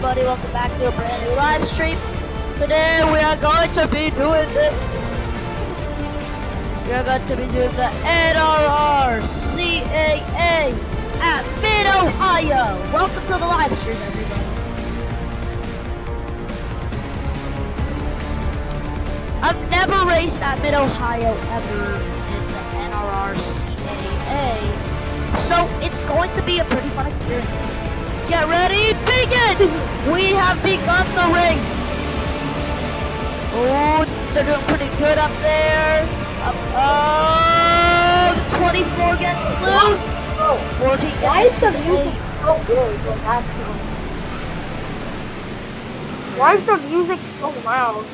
everybody? Welcome back to a brand new live stream. Today we are going to be doing this. We are going to be doing the nrrcaa at Mid-Ohio. Welcome to the live stream, everybody. I've never raced at Mid-Ohio ever in the nrrcaa, so it's going to be a pretty fun experience. Get ready, begin! We have begun the race. Oh, they're doing pretty good up there. 24 gets loose. 14 gets Why is the music so good when that's going? Why is the music so loud?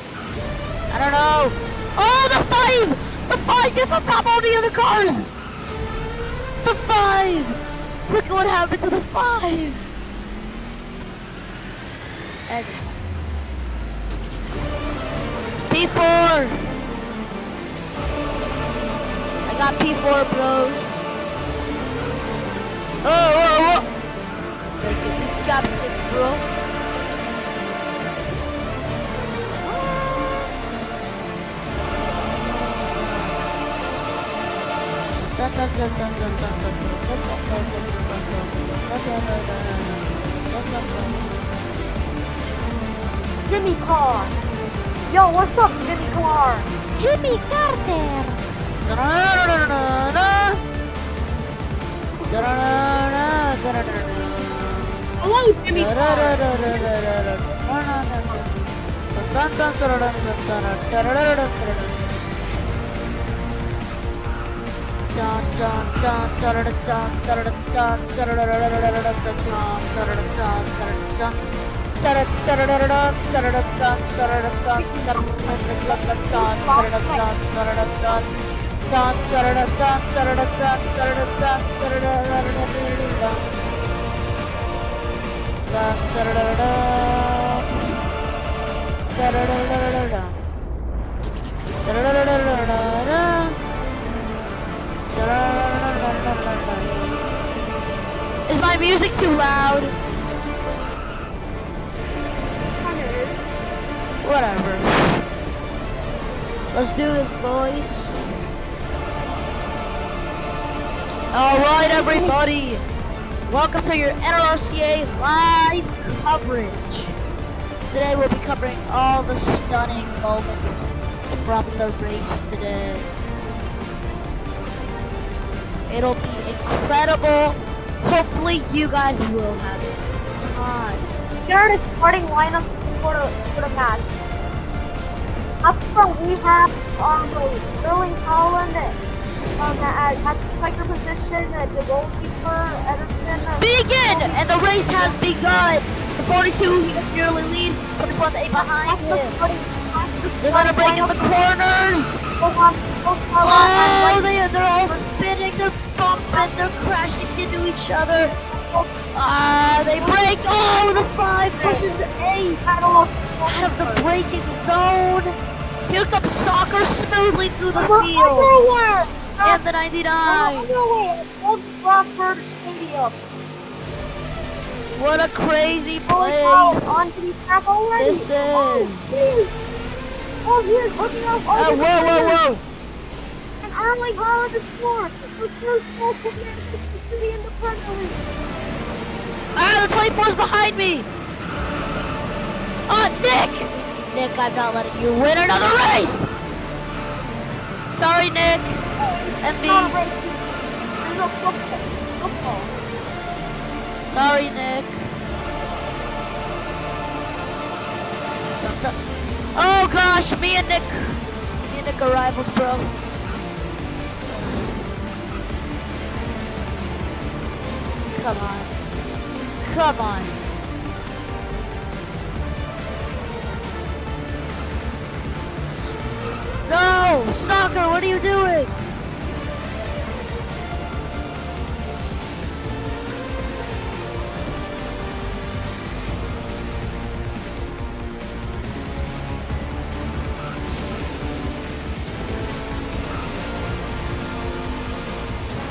I don't know. Oh, the 5! The 5 gets on top of all the other cars! The 5! Look at what happened to the 5! And P4! I got P4, bros. Oh! Thank you, Captain, bro. Jimmy Carr. Yo, what's up, Jimmy Carr? Jimmy Carter. Hello, Jimmy Carr. Is my music too loud? Whatever. Let's do this, boys. Alright, everybody. Welcome to your nrrcaa live coverage. Today we'll be covering all the stunning moments from the race today. It'll be incredible. Hopefully you guys will have a good time. Here are the starting lineups for the match. Up front we have Erling Haaland at striker position, the goalkeeper Ederson. Begin! And the race has begun. The 42, he gets nearly lead. 24 the 8 behind him. They're gonna break in the corners. Oh, they're all spinning, they're bumping, they're crashing into each other. They break. Oh, the 5 pushes the 8 out of the braking zone. Here comes Soccer smoothly through the field. And the 99. Old Trafford Stadium. What a crazy place this is. Oh, here's looking up. Whoa. And Erling Haaland is scored. The first goal for Manchester City in the Premier League. The 24's behind me. Nick, I'm not letting you win another race. Sorry, Nick. And me. There's no football. Sorry, Nick. Oh gosh, me and Nick are rivals, bro. Come on. No! Soccer, what are you doing?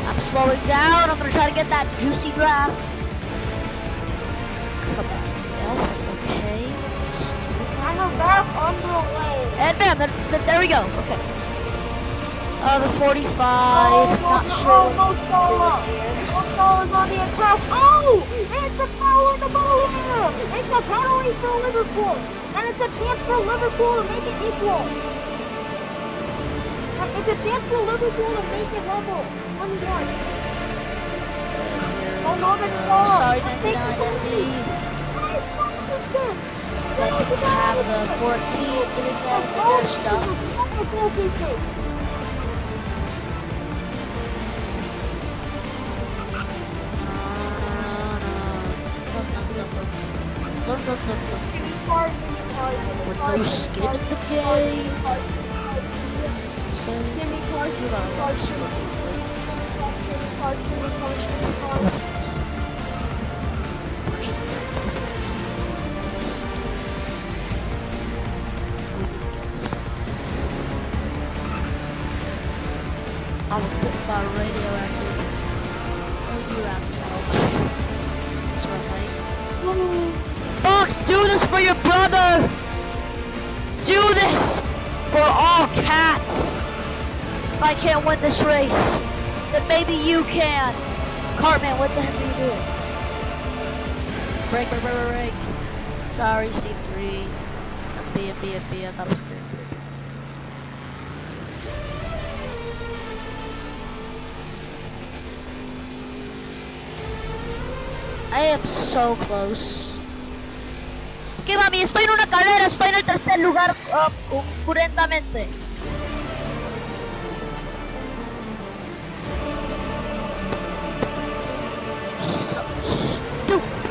I'm slowing down. I'm gonna try to get that juicy draft. Come on. Yes. And bam, there we go. Okay. The 45. Not sure oh, what he's doing here. Mo Salah's on the attack. Oh, it's a foul in the ball here. It's a penalty for Liverpool. And it's a chance for Liverpool to make it equal. It's a chance for Liverpool to make it level. 1-1. Oh, no, that's Salah. Sorry, 99 Let them have the 14 doing their stuff. With no skin in the game. I was bitten by radioactive. Oh, you asshole. That's right. Fox, do this for your brother! Do this for all cats! If I can't win this race, then maybe you can. Cartman, what the heck are you doing? Break. Sorry, C3. B. I thought it was good. I am so close. Okay, mami, estoy en una carrera, estoy en el tercer lugar concurrentamente. So stupid.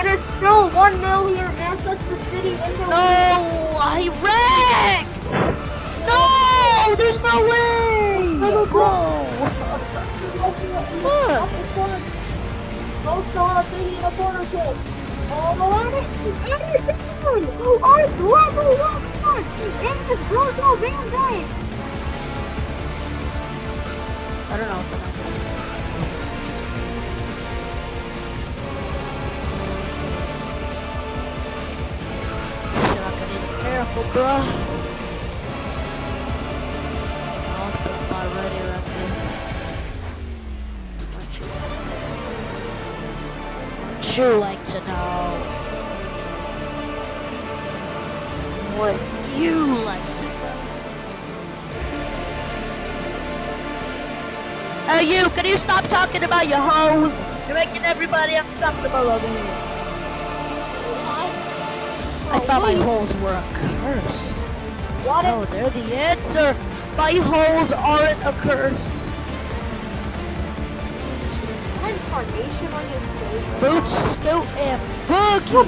It is still 1-0 here, Manchester City in the No, I wrecked! No, there's no way! Bro. Look. Mo Salah taking a corner kick. Oh, and it's in! Oh, it's level 1-1! And it's Virgil van Dijk! I don't know what the heck. Careful, bruh. I'll put my radioactive. Wouldn't you like to know? Would you like to know? Hey, you, can you stop talking about your hoes? You're making everybody uncomfortable over here. I thought my holes were a curse. What? No, they're the answer. My holes aren't a curse. Incarnation on your face. Boot, scoot, and boogie.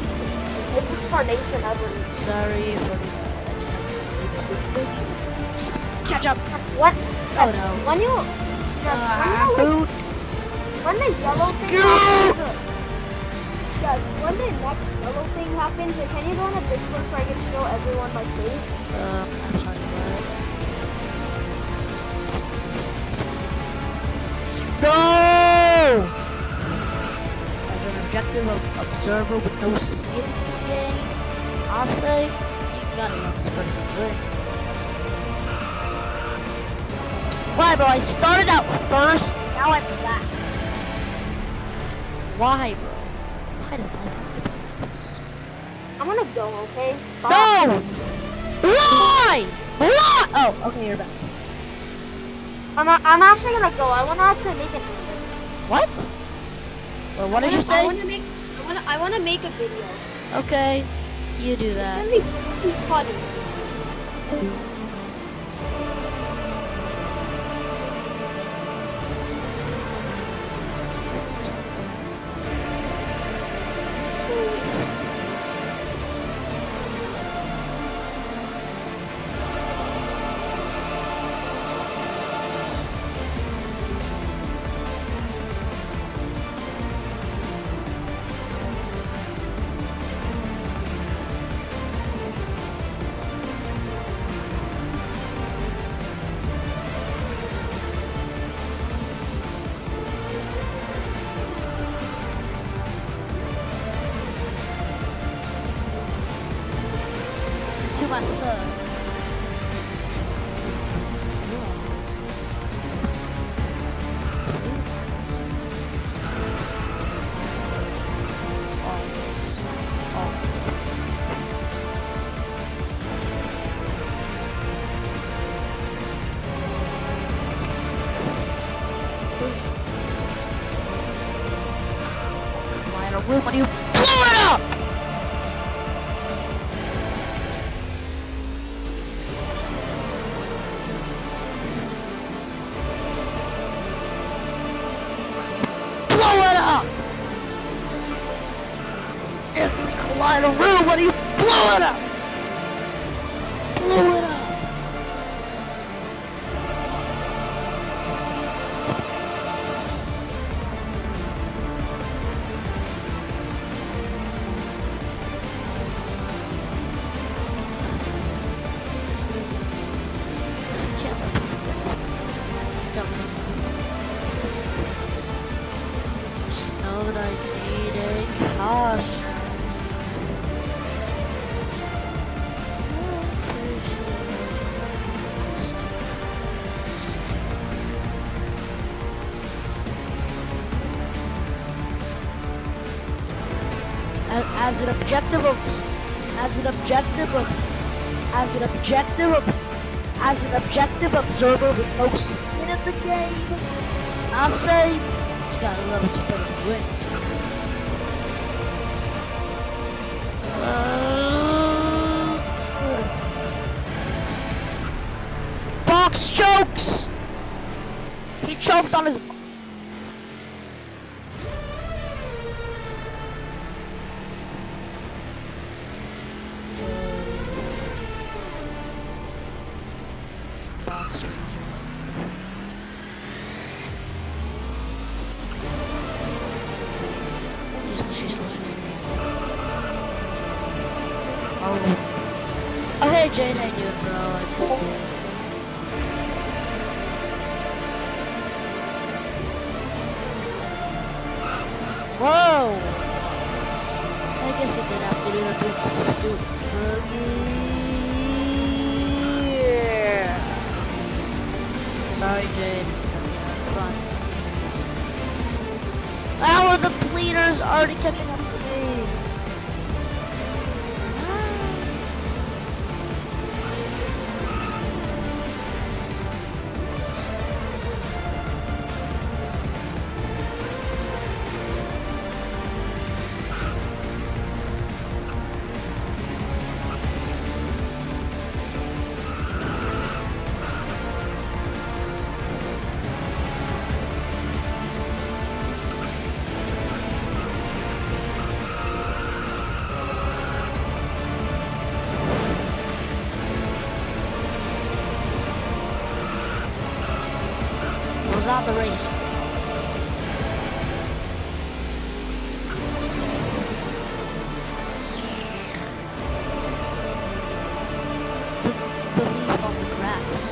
It's incarnation ever. Sorry for the boot, scoot, boogie. Catch up. What? Oh no. When you Boot. when the yellow thing Scoot. happens, yes, when the next yellow thing happens, can you go on a Discord so I can show everyone my face? I'm sorry, what? No! As an objective observer with no skin in the game, I'll say you gotta run sprint good. Why, bro? I started out first, now I'm last. Why, bro? Why does life have to be like this? I'm gonna go, okay? Stop. No! Why? Why? Oh, okay, you're back. I'm actually gonna go. I wanna actually make it. What? Well, what did you say? I wanna make a video. Okay, you do It's that. gonna be really funny. to my son. Room when you blow it up! Blow it up! It's collide a room when you blow it up! Blow it up! As an objective observer with no skin in the game, I'll say you got a little bit of win. Box chokes! He choked on his. Oh hey Jane, how you doing, bro? I just whoa! I guess I did have to do a bit stupid. Yeah. Sorry, Jade. Come on. How are the bleeders already catching up to me? Out the race. The leaf on the grass.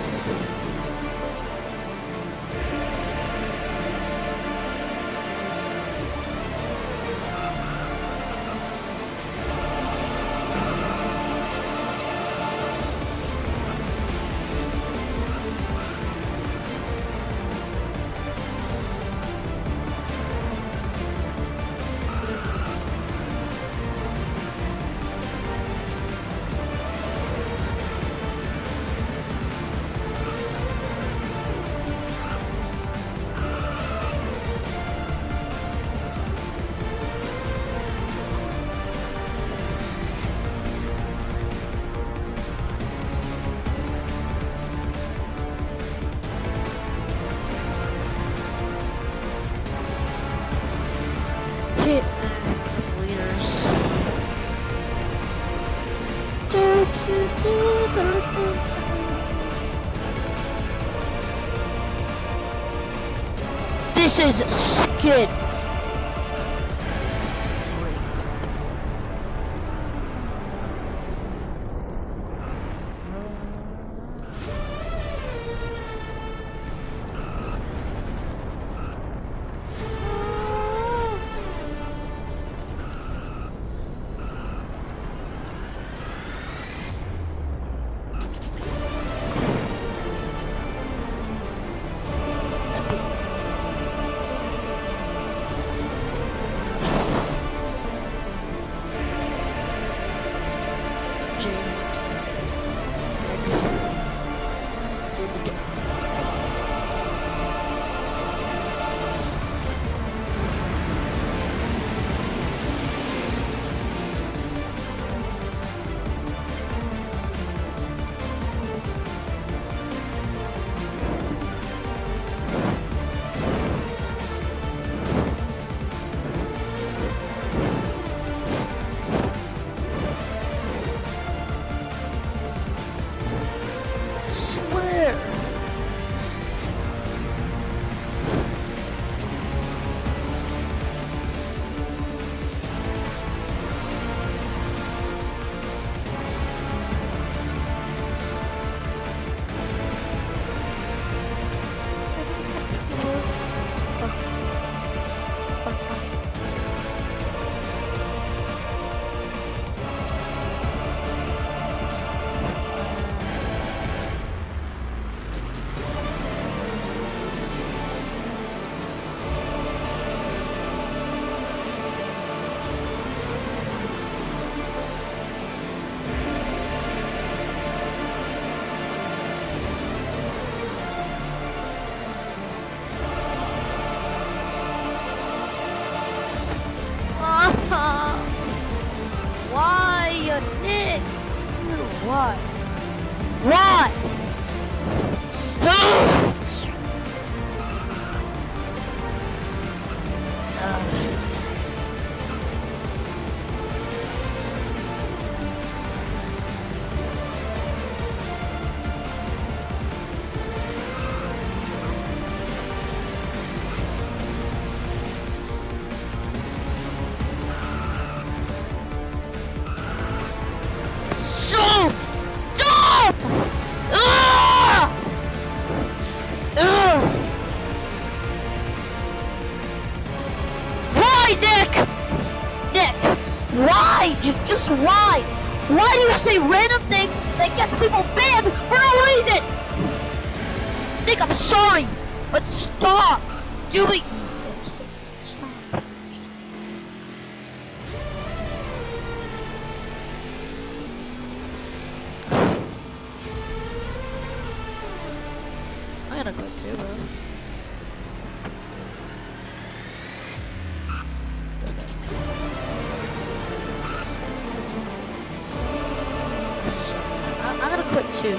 Hit leaders. This is skid. Why? Why? So dumb! Ugh! Ugh! Why, Nick? Nick, why? Just why? Why do you say random things that get people banned for no reason? Nick, I'm sorry, but stop doing these things. Stop. I'm gonna quit too, bro. I'm gonna quit too.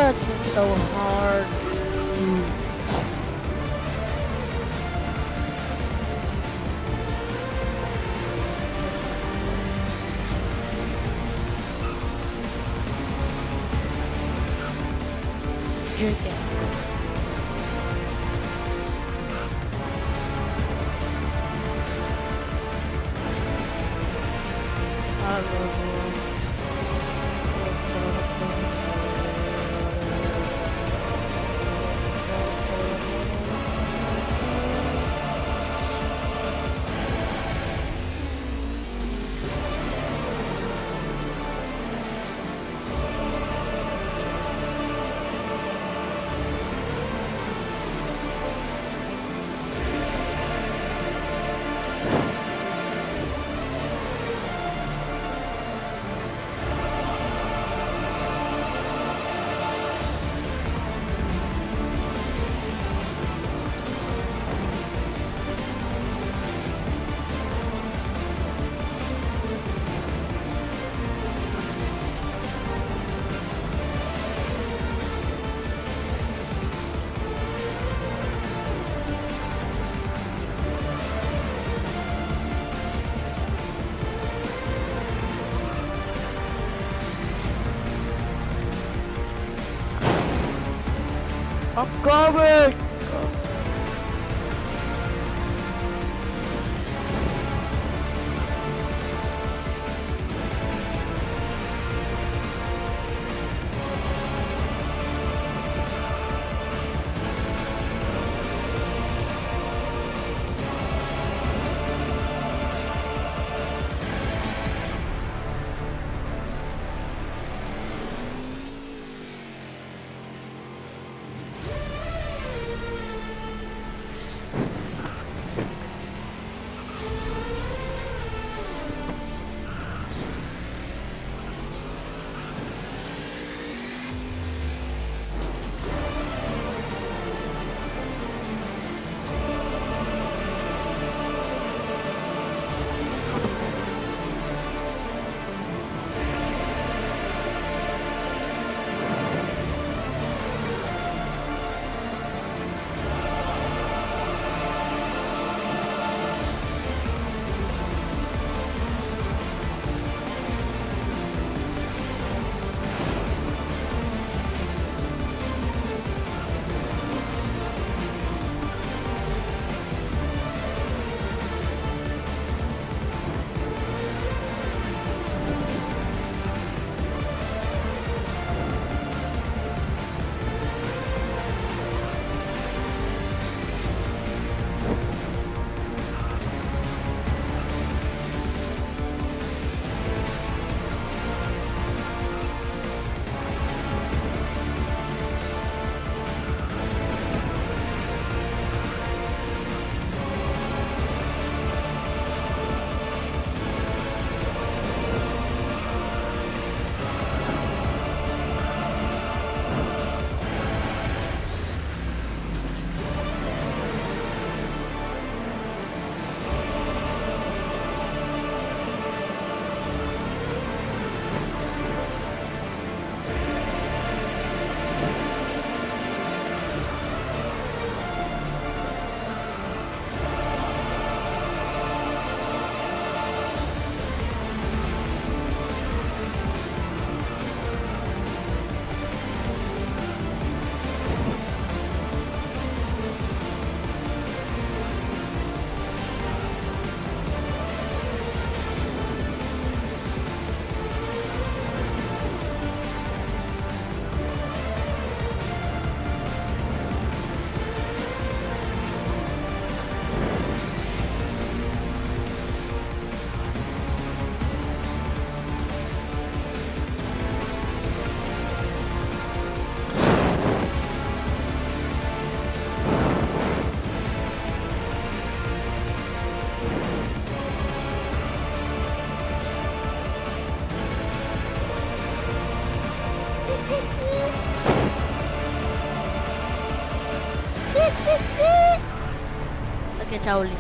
It's been so hard. Drinking. I'm coming! Ok, chabolita.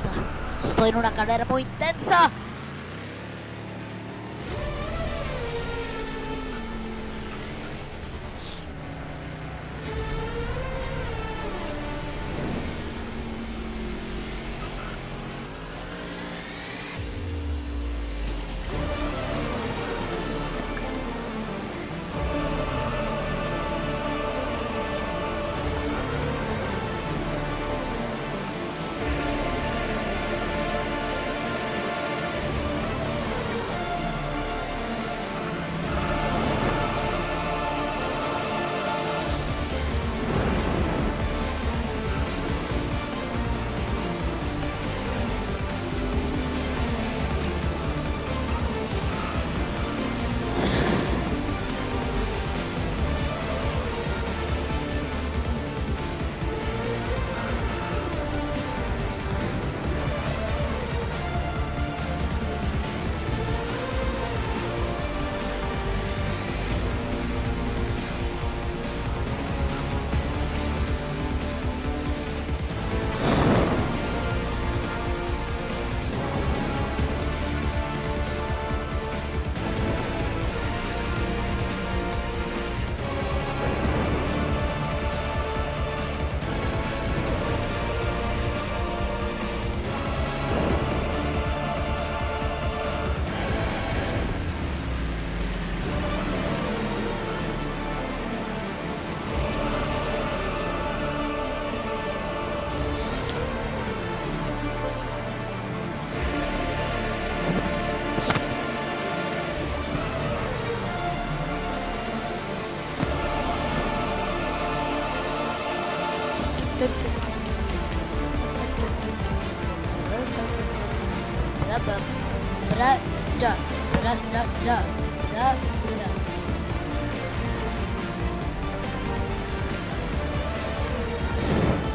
Estoy en una carrera muy intensa.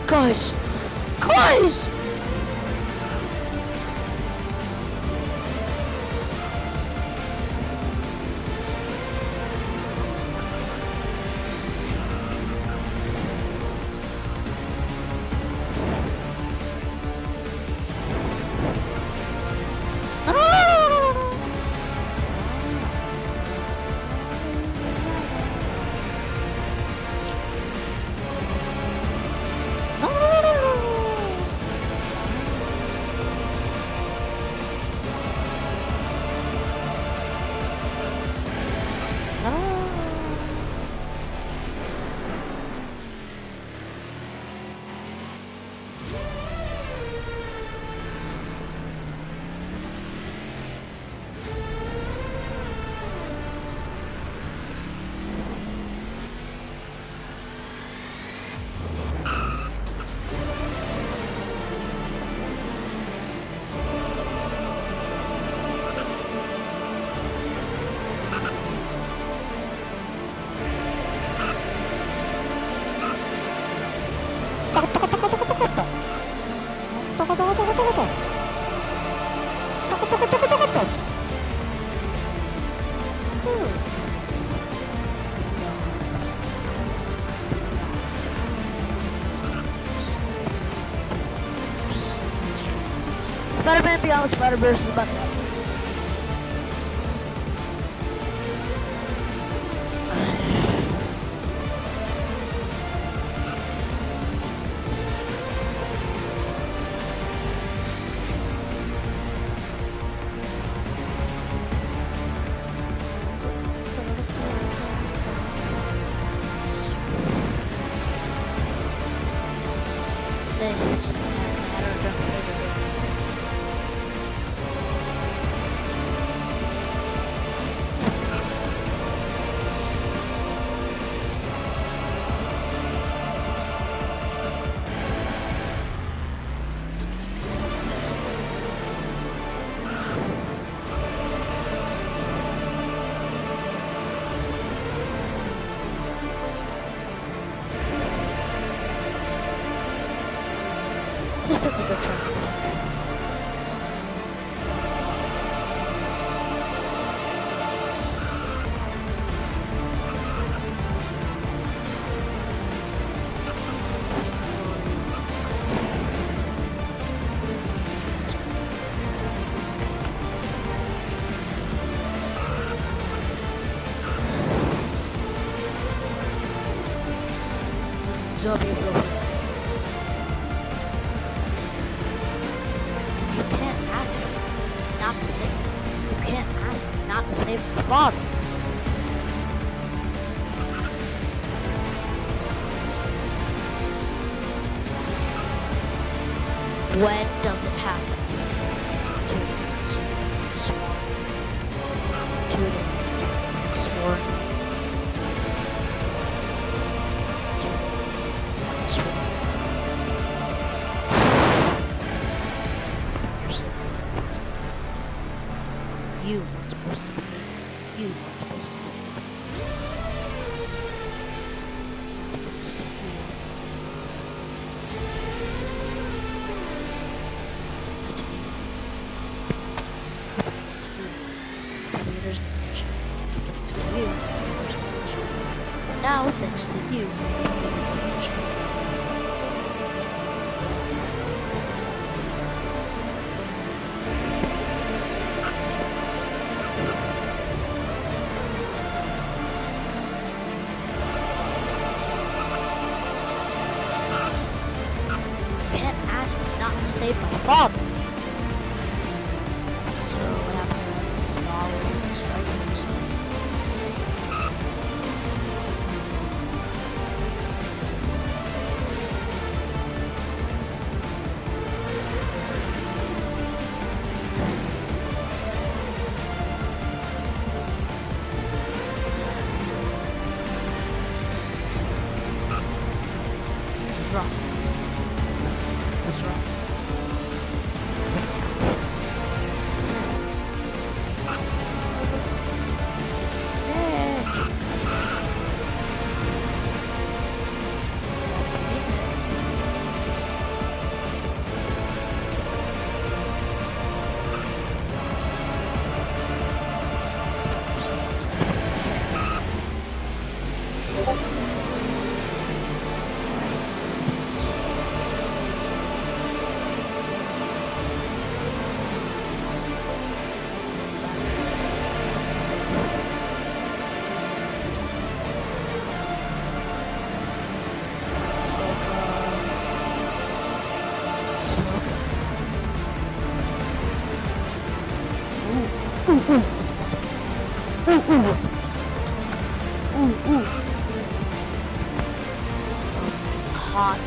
Guys, guys! Spider-Man Beyond the Spider-Verse is about that. absorb your will. You can't ask me not to save. You can't ask me not to save my father. When does it happen? 2 days. Sworn. 2 days. Sworn. 2 days. Sworn. Spend your safety. You weren't supposed to be. You weren't supposed to see. It's to you. It's to you. It's to you. Leaders knowledge. Thanks to you. Leaders knowledge. And now, thanks to you. Leaders knowledge. You can't ask me not to save my father. So what happened to that small little strikers? What's wrong? What's wrong? Hot.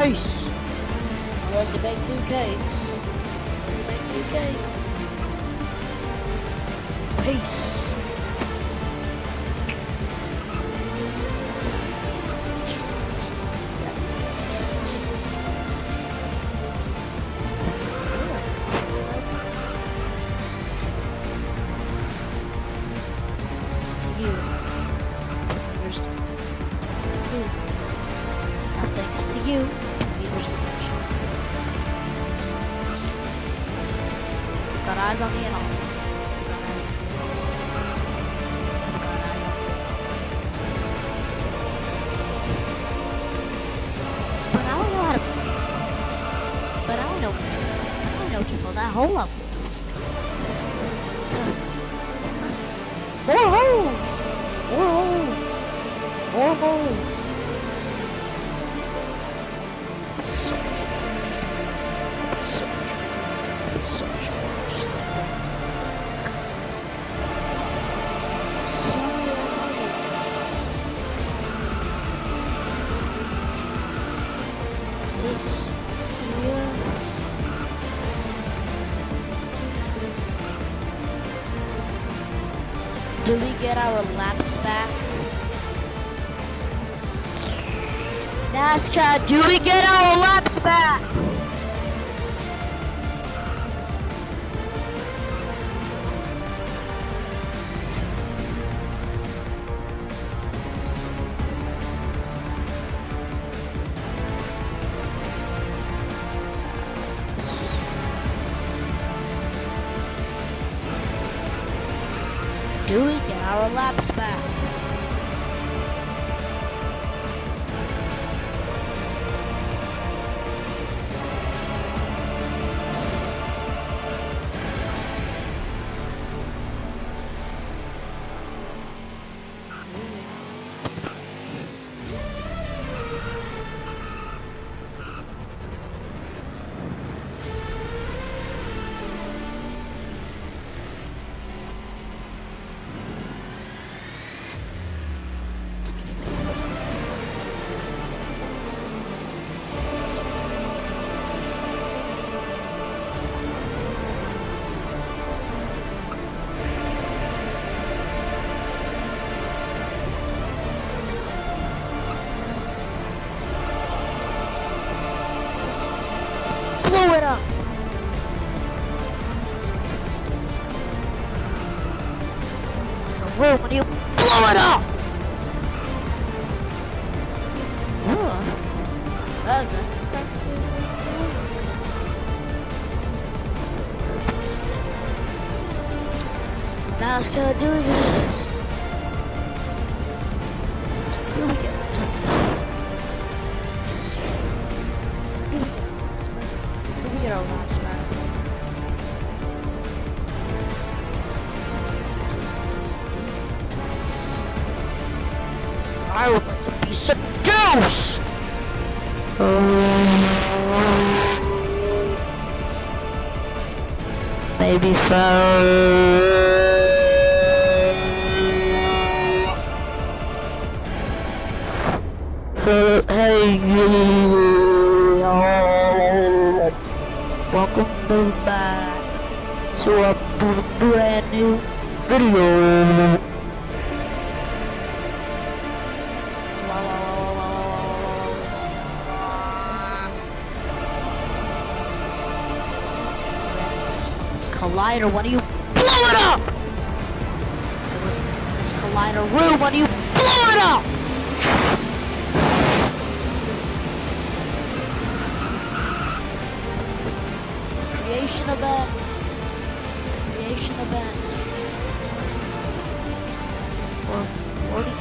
Peace. Unless you bake 2 cakes. Unless you bake 2 cakes. Peace. It's to you. Understand? It's to you. Now thanks to you. Got eyes on me and all. hole up. More holes! More holes! More holes! So much more. So much more. So much more. Just do we get our laps back? NASCAR, do we get our laps back? Do we get our laps back? Blow it up! Room when you blow it up! Now it's gonna do this. Do we get just do we get our laps back? I would like to be seduced! Maybe so. Hey, welcome back to a brand new video. Collider, why do you blow it up? This collider room, why do you blow it up? Creation event. Creation event. Or 42.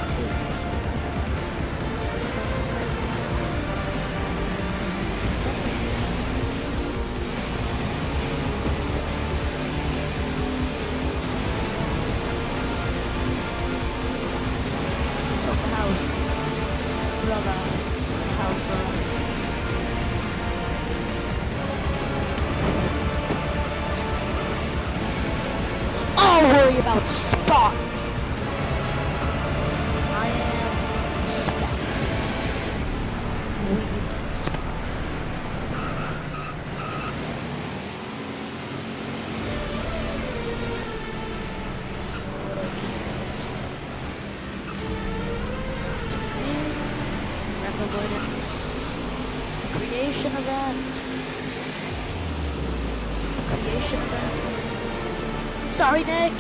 42. I'll worry about Spot. I am Spot. We need Spot. Avoidance. Creation event. Creation event. Sorry, Nick.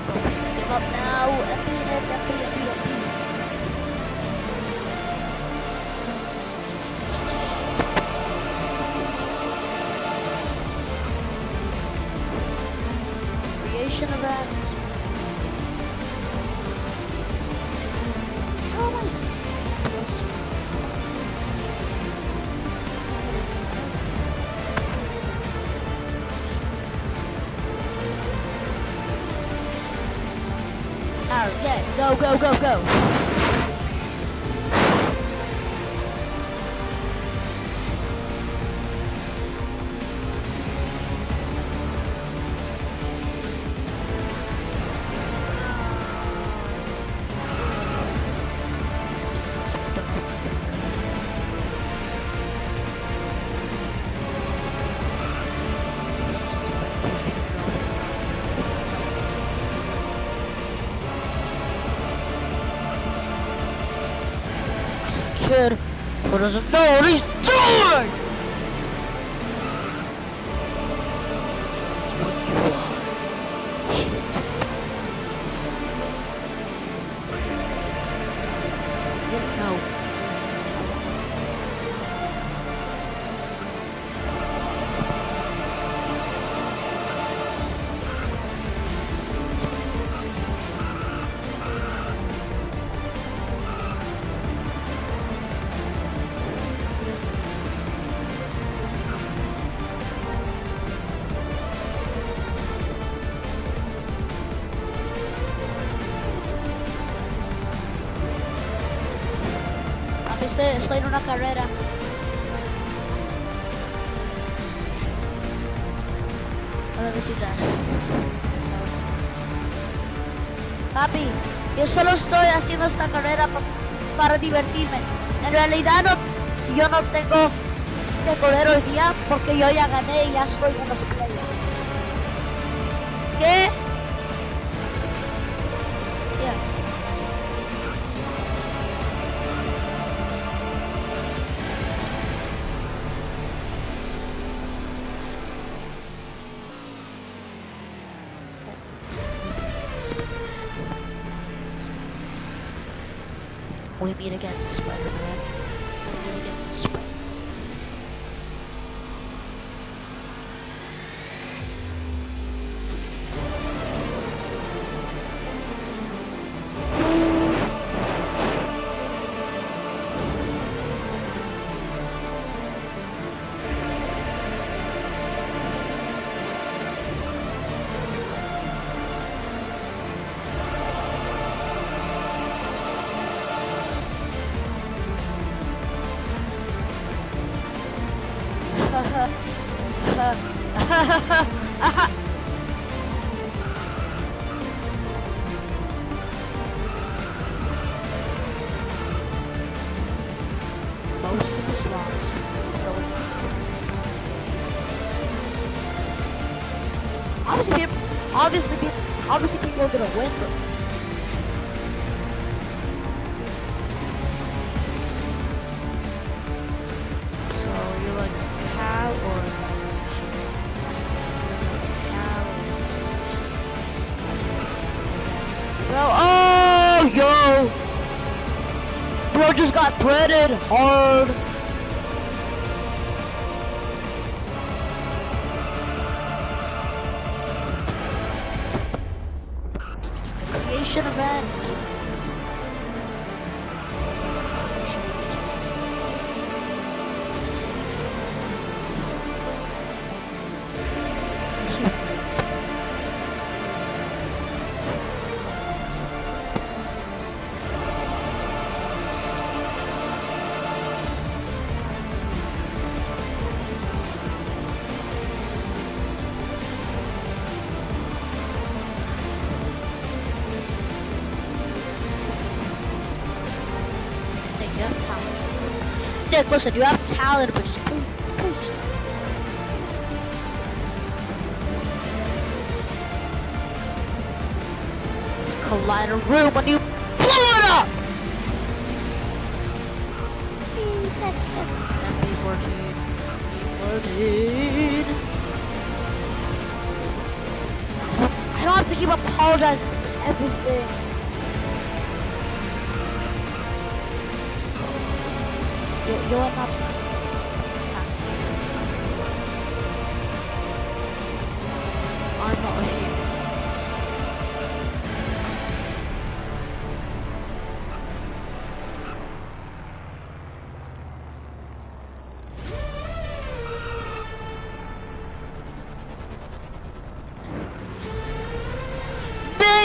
Focus to give up now. MP. Creation event. Come Go, go, go, go. Kid who doesn't know what he's doing! That's what you are. Shit. Didn't know. Estoy en una carrera. A la velocidad. Papi, yo solo estoy haciendo esta carrera para divertirme. En realidad yo no tengo que correr hoy día porque yo ya gané y ya estoy en los playoffs. ¿Qué? We meet again, Spider-Man. We meet again, Spider-Man. Most of the slots obviously people are gonna win, but so you're like a cow or bro, oh yo, bro just got threaded hard. Creation event. You have talent. Nick, listen, you have talent, but just push. This collider room when you blow it up! MP14. I don't have to keep apologizing for everything. You're not. I'm not here.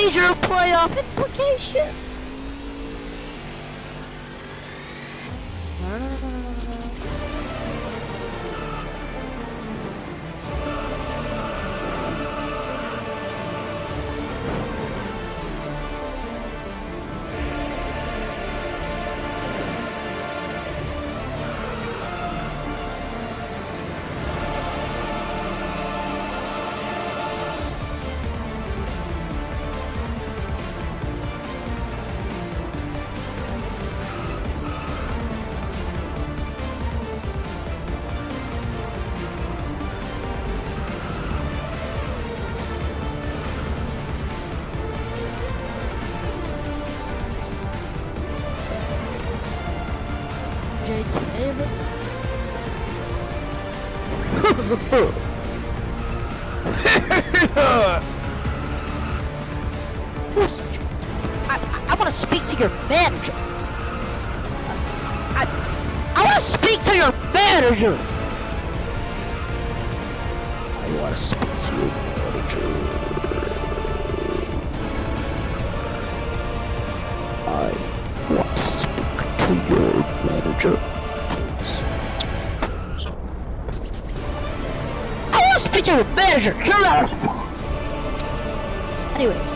major playoff implication. Jade's favorite. Who's? I want to speak to your manager. I want to speak to your manager. I want to speak to your manager. I want to speak to your manager. I want to speak to your manager. Anyways.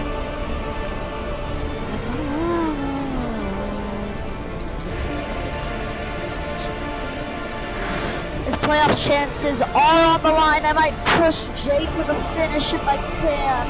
His playoff chances are on the line. I might push Jay to the finish if I can.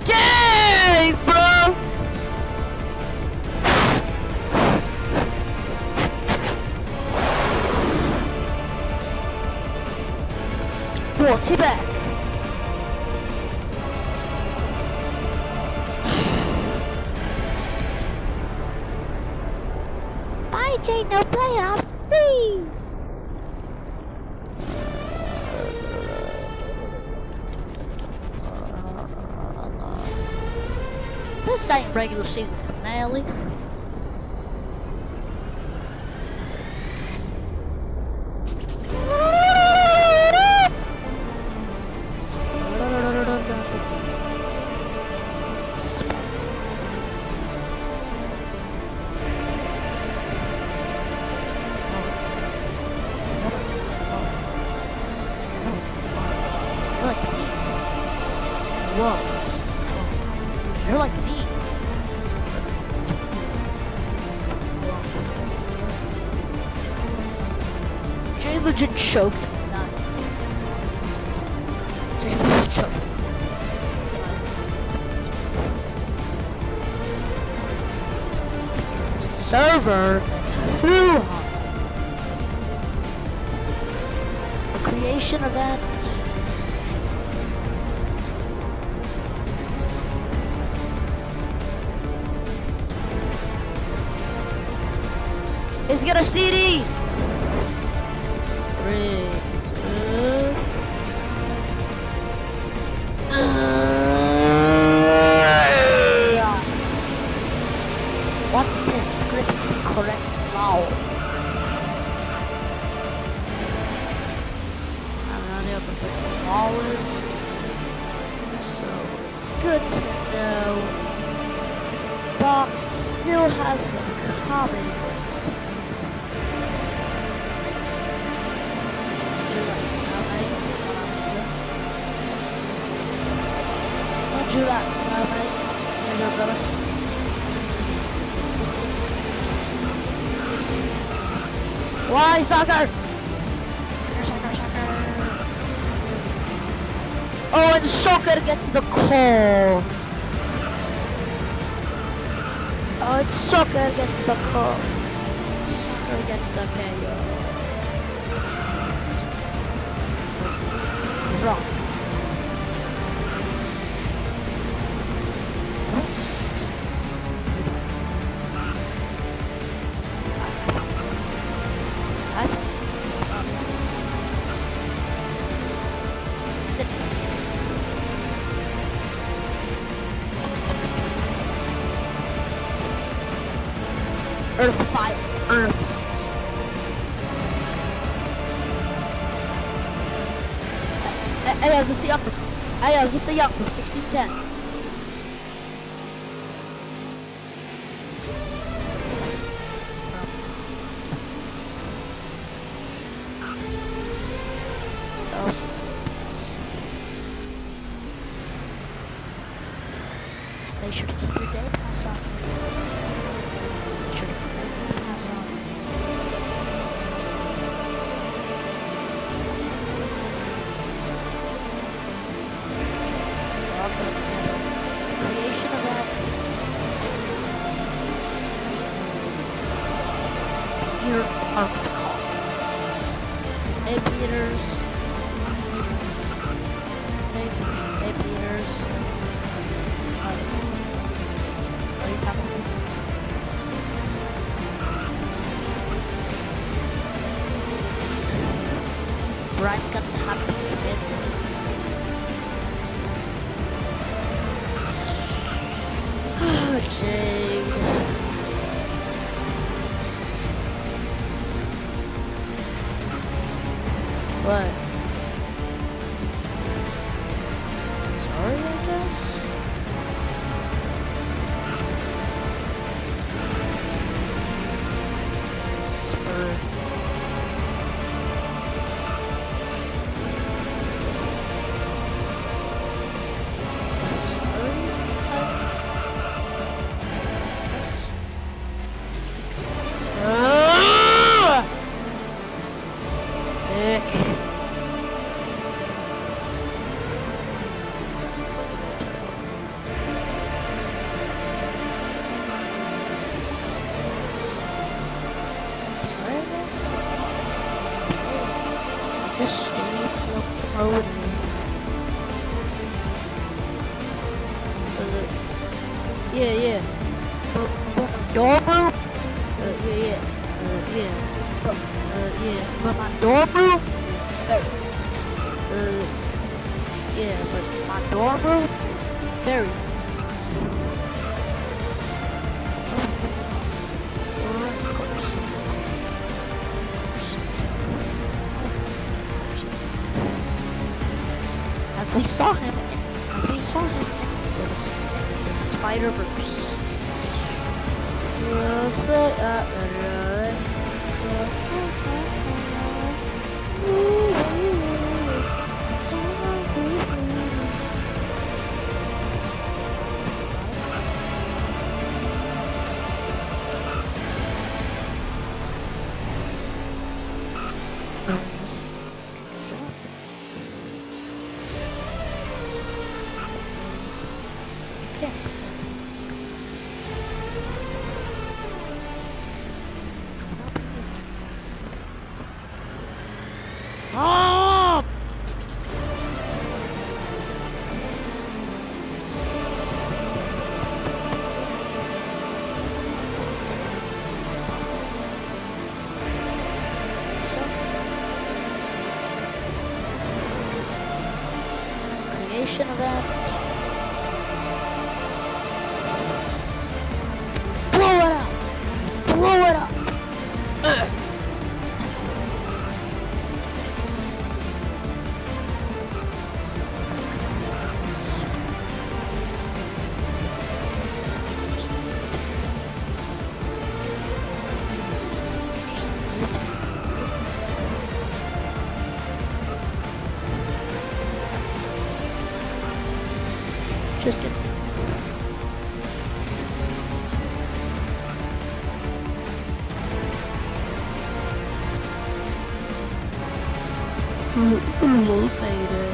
Dang, bro! What's he back? Bye, Jay, no playoffs. Whee! This ain't regular season finale. Whoa. You're like me. Jay legit choked. Jay legit choked. Server. A creation event. He's got a CD. 3, 2. What prescripts the correct vowel? I have no idea what the vowel is, so it's good to know. Box still has some comments. Would you like to know, mate? Here's your brother. Why, soccer? Soccer. Oh, and soccer gets the call. Oh, it's soccer gets the call. Soccer gets the KO. drop. Earth 5, Earth 6. Hey, I was just the young from. Hey, I was just the young from 1610. Make sure to keep your day pass on. Make sure to keep your day pass on. It's all good. Creation of that. Peter Arctical. Hey Peters. Hey Peters. What are you talking about? Brian got the hot kid. Oh, Jade. What? Sorry, I guess? Spur. Just stay promoted. Yeah. But dorm room? Yeah. But my dorm room is very. Yeah, but my dorm room is very. Of course. As we saw him in the Spider-Verse. Oh! Creation event. Blow it up! Blow it up! Ugh. Just kidding. Little payday.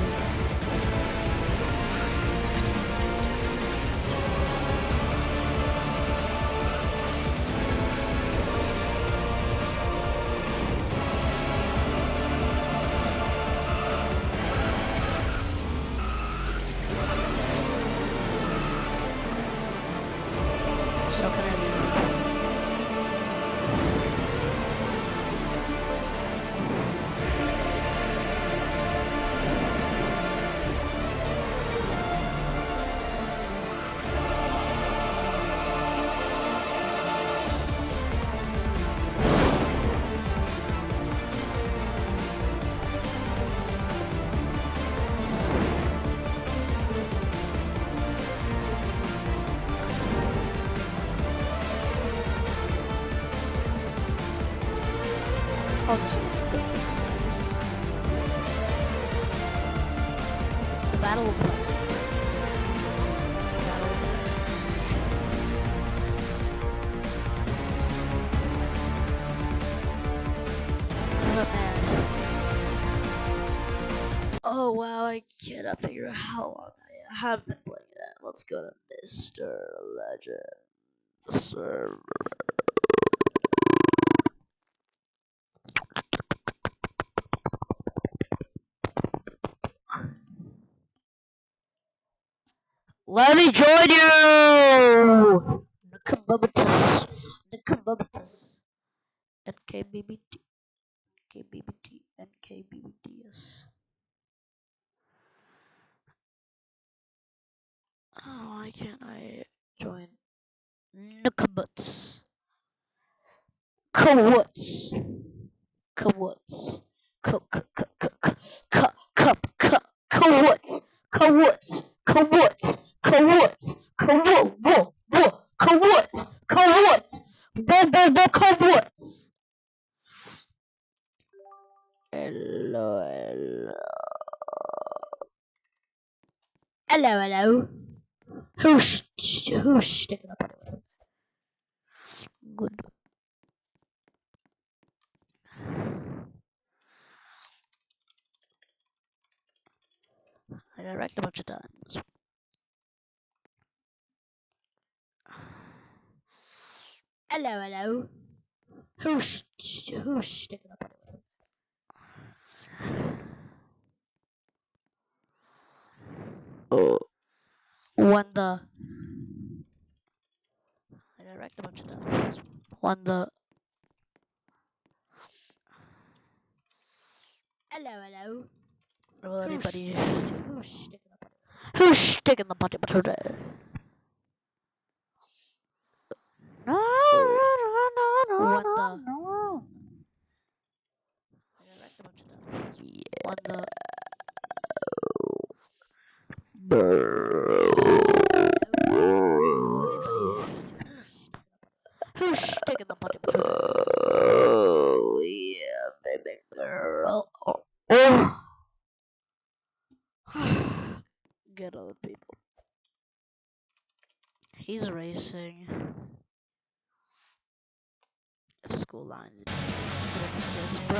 Oh, this is good. The Battle of Plex. Oh wow, I cannot figure out how long I have been playing that. Let's go to Mr. Legend server. Let me join you! Nakababatus. NKBBT. NKBBT. NKBBTS. Oh, why can't I join? Nakabuts. Kawuts. Kawuts. Kawuts. Kawuts. Kawuts. Kawuts. Kawuts. Kawuts. Kawuts. Hello, hello. Hello, hello. Who's sticking up anyway? Good. I got wrecked a bunch of times. Hello, hello. Who's sticking up anyway? Oh. When the I got wrecked a bunch of times. When the hello, hello. Will anybody who's sticking the button today? No, what the? No. I got wrecked a bunch of times. Yeah. What the? Who's sticking the button today? Oh yeah, baby girl. Oh. Get other people. He's racing. If school lines didn't exist, bro.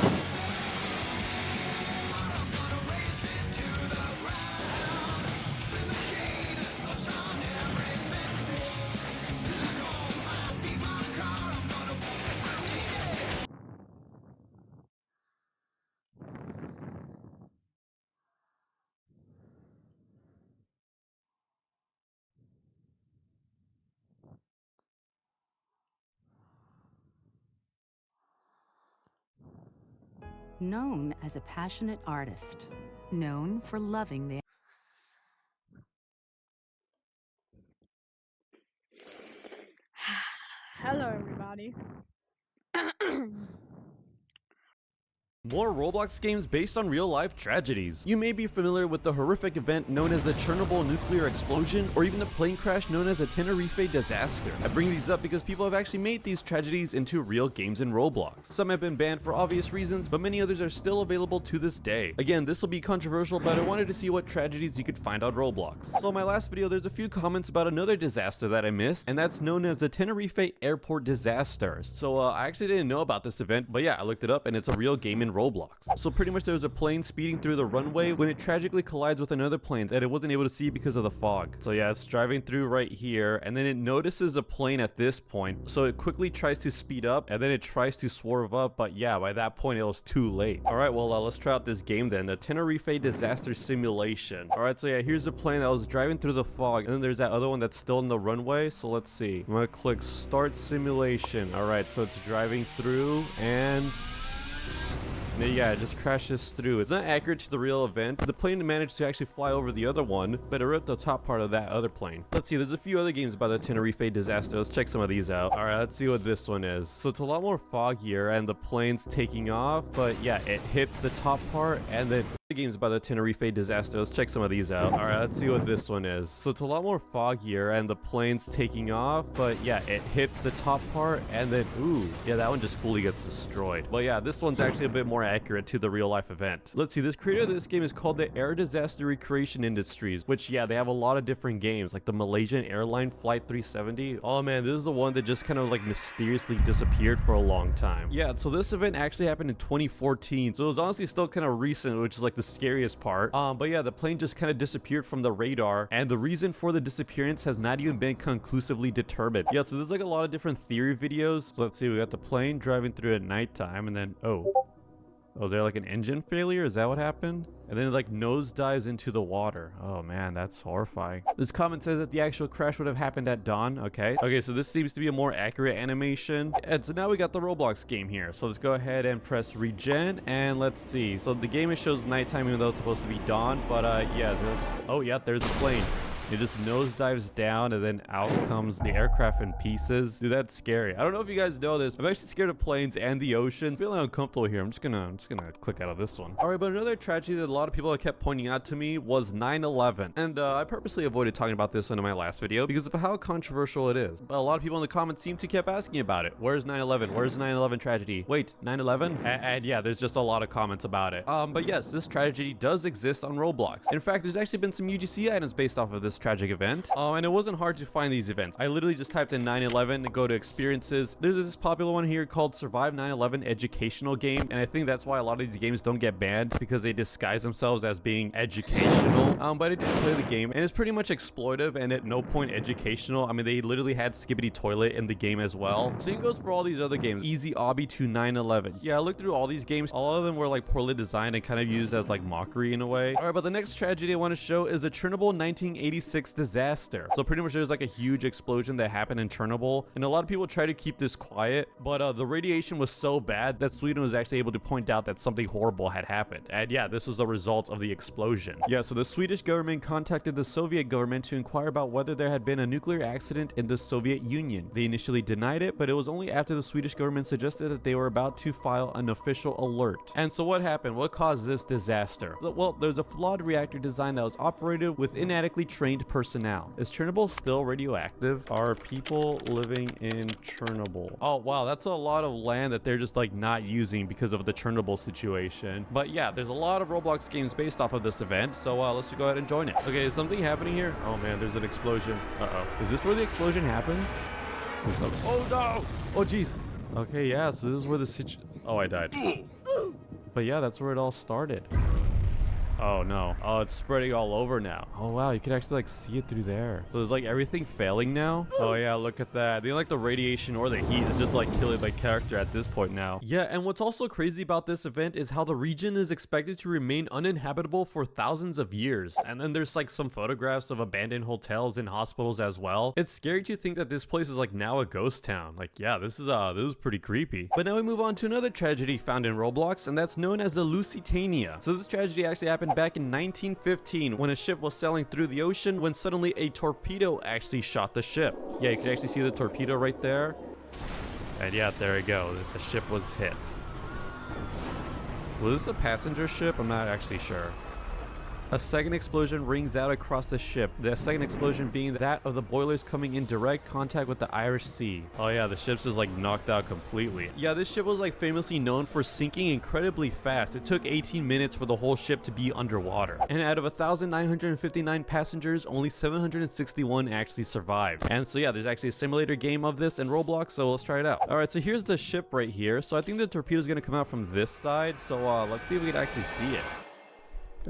Known as a passionate artist, known for loving the Hello, everybody. More Roblox games based on real-life tragedies. You may be familiar with the horrific event known as the Chernobyl nuclear explosion, or even the plane crash known as the Tenerife disaster. I bring these up because people have actually made these tragedies into real games in Roblox. Some have been banned for obvious reasons, but many others are still available to this day. Again, this will be controversial, but I wanted to see what tragedies you could find on Roblox. So in my last video, there's a few comments about another disaster that I missed, and that's known as the Tenerife airport disaster. So I actually didn't know about this event, but yeah, I looked it up and it's a real game in Roblox. So pretty much there was a plane speeding through the runway when it tragically collides with another plane that it wasn't able to see because of the fog. So yeah, it's driving through right here, and then it notices a plane at this point, so it quickly tries to speed up, and then it tries to swerve up, but yeah, by that point it was too late. Alright, well let's try out this game then, the Tenerife disaster simulation. Alright, so yeah, here's a plane that was driving through the fog, and then there's that other one that's still in the runway, so let's see. I'm gonna click start simulation. Alright, so it's driving through, and yeah, it just crashes through. It's not accurate to the real event. The plane managed to actually fly over the other one, but it ripped the top part of that other plane. Let's see, there's a few other games about the Tenerife disaster. Let's check some of these out. Alright, let's see what this one is. So it's a lot more foggier, and the plane's taking off, but yeah, it hits the top part, and then games by the Tenerife disaster. Let's check some of these out. All right, let's see what this one is. So it's a lot more foggier and the plane's taking off, but yeah, it hits the top part and then, ooh, yeah, that one just fully gets destroyed. But yeah, this one's actually a bit more accurate to the real life event. Let's see, this creator of this game is called the Air Disaster Recreation Industries, which yeah, they have a lot of different games, like the Malaysian airline Flight 370. Oh man, this is the one that just kind of like mysteriously disappeared for a long time. Yeah, so this event actually happened in 2014, so it was honestly still kind of recent, which is like the scariest part. But yeah, the plane just kind of disappeared from the radar, and the reason for the disappearance has not even been conclusively determined. Yeah, so there's like a lot of different theory videos. So let's see, we got the plane driving through at nighttime, and then oh, is there like an engine failure? Is that what happened? And then it like nosedives into the water. Oh man, that's horrifying. This comment says that the actual crash would have happened at dawn. Okay, so this seems to be a more accurate animation. And so now we got the Roblox game here. So let's go ahead and press regen, and let's see. So the game, it shows nighttime even though it's supposed to be dawn. But yeah, oh yeah, there's the plane. It just nosedives down and then out comes the aircraft in pieces. Dude, that's scary. I don't know if you guys know this. I'm actually scared of planes and the ocean. I'm feeling uncomfortable here. I'm just gonna click out of this one. All right, but another tragedy that a lot of people have kept pointing out to me was 9/11. And I purposely avoided talking about this one in my last video because of how controversial it is. But a lot of people in the comments seem to keep asking about it. Where's 9/11? Where's the 9/11 tragedy? Wait, 9/11? And yeah, there's just a lot of comments about it. But yes, this tragedy does exist on Roblox. In fact, there's actually been some UGC items based off of this tragic event. And it wasn't hard to find these events. I literally just typed in 9/11 and go to experiences. There's this popular one here called Survive 9/11 Educational Game, and I think that's why a lot of these games don't get banned, because they disguise themselves as being educational. But I did play the game, and it's pretty much exploitive and at no point educational. I mean, they literally had Skibbity Toilet in the game as well. Same goes for all these other games. Easy Obby to 9/11. Yeah, I looked through all these games. All of them were like poorly designed and kind of used as like mockery in a way. All right, but the next tragedy I want to show is the Chernobyl 1986 disaster. So pretty much there's like a huge explosion that happened in Chernobyl, and a lot of people try to keep this quiet, but the radiation was so bad that Sweden was actually able to point out that something horrible had happened. And yeah, this was the result of the explosion. Yeah, so the Swedish government contacted the Soviet government to inquire about whether there had been a nuclear accident in the Soviet Union. They initially denied it, but it was only after the Swedish government suggested that they were about to file an official alert. And so what happened? What caused this disaster? Well, there's a flawed reactor design that was operated with inadequately trained personnel. Is Chernobyl still radioactive? Are people living in Chernobyl? Oh wow, that's a lot of land that they're just like not using because of the Chernobyl situation. But yeah, there's a lot of Roblox games based off of this event, so let's go ahead and join it. Okay, is something happening here? Oh man, there's an explosion. Uh-oh. Is this where the explosion happens? Oh no! Oh jeez. Okay, yeah, so this is where the oh, I died. But yeah, that's where it all started. Oh no. Oh, it's spreading all over now. Oh wow, you can actually like see it through there. So is like everything failing now? Oh yeah, look at that. Like the radiation or the heat is just like killing my character at this point now. Yeah, and what's also crazy about this event is how the region is expected to remain uninhabitable for thousands of years. And then there's like some photographs of abandoned hotels and hospitals as well. It's scary to think that this place is like now a ghost town. Like yeah, this is pretty creepy. But now we move on to another tragedy found in Roblox, and that's known as the Lusitania. So this tragedy actually happened back in 1915 when a ship was sailing through the ocean when suddenly a torpedo actually shot the ship. Yeah, you can actually see the torpedo right there. And yeah, there you go. The ship was hit. Was this a passenger ship? I'm not actually sure. A second explosion rings out across the ship, the second explosion being that of the boilers coming in direct contact with the Irish Sea. Oh yeah, the ship's just like knocked out completely. Yeah, this ship was like famously known for sinking incredibly fast. It took 18 minutes for the whole ship to be underwater. And out of 1,959 passengers, only 761 actually survived. And so yeah, there's actually a simulator game of this in Roblox, so let's try it out. Alright, so here's the ship right here. So I think the torpedo is going to come out from this side, so let's see if we can actually see it.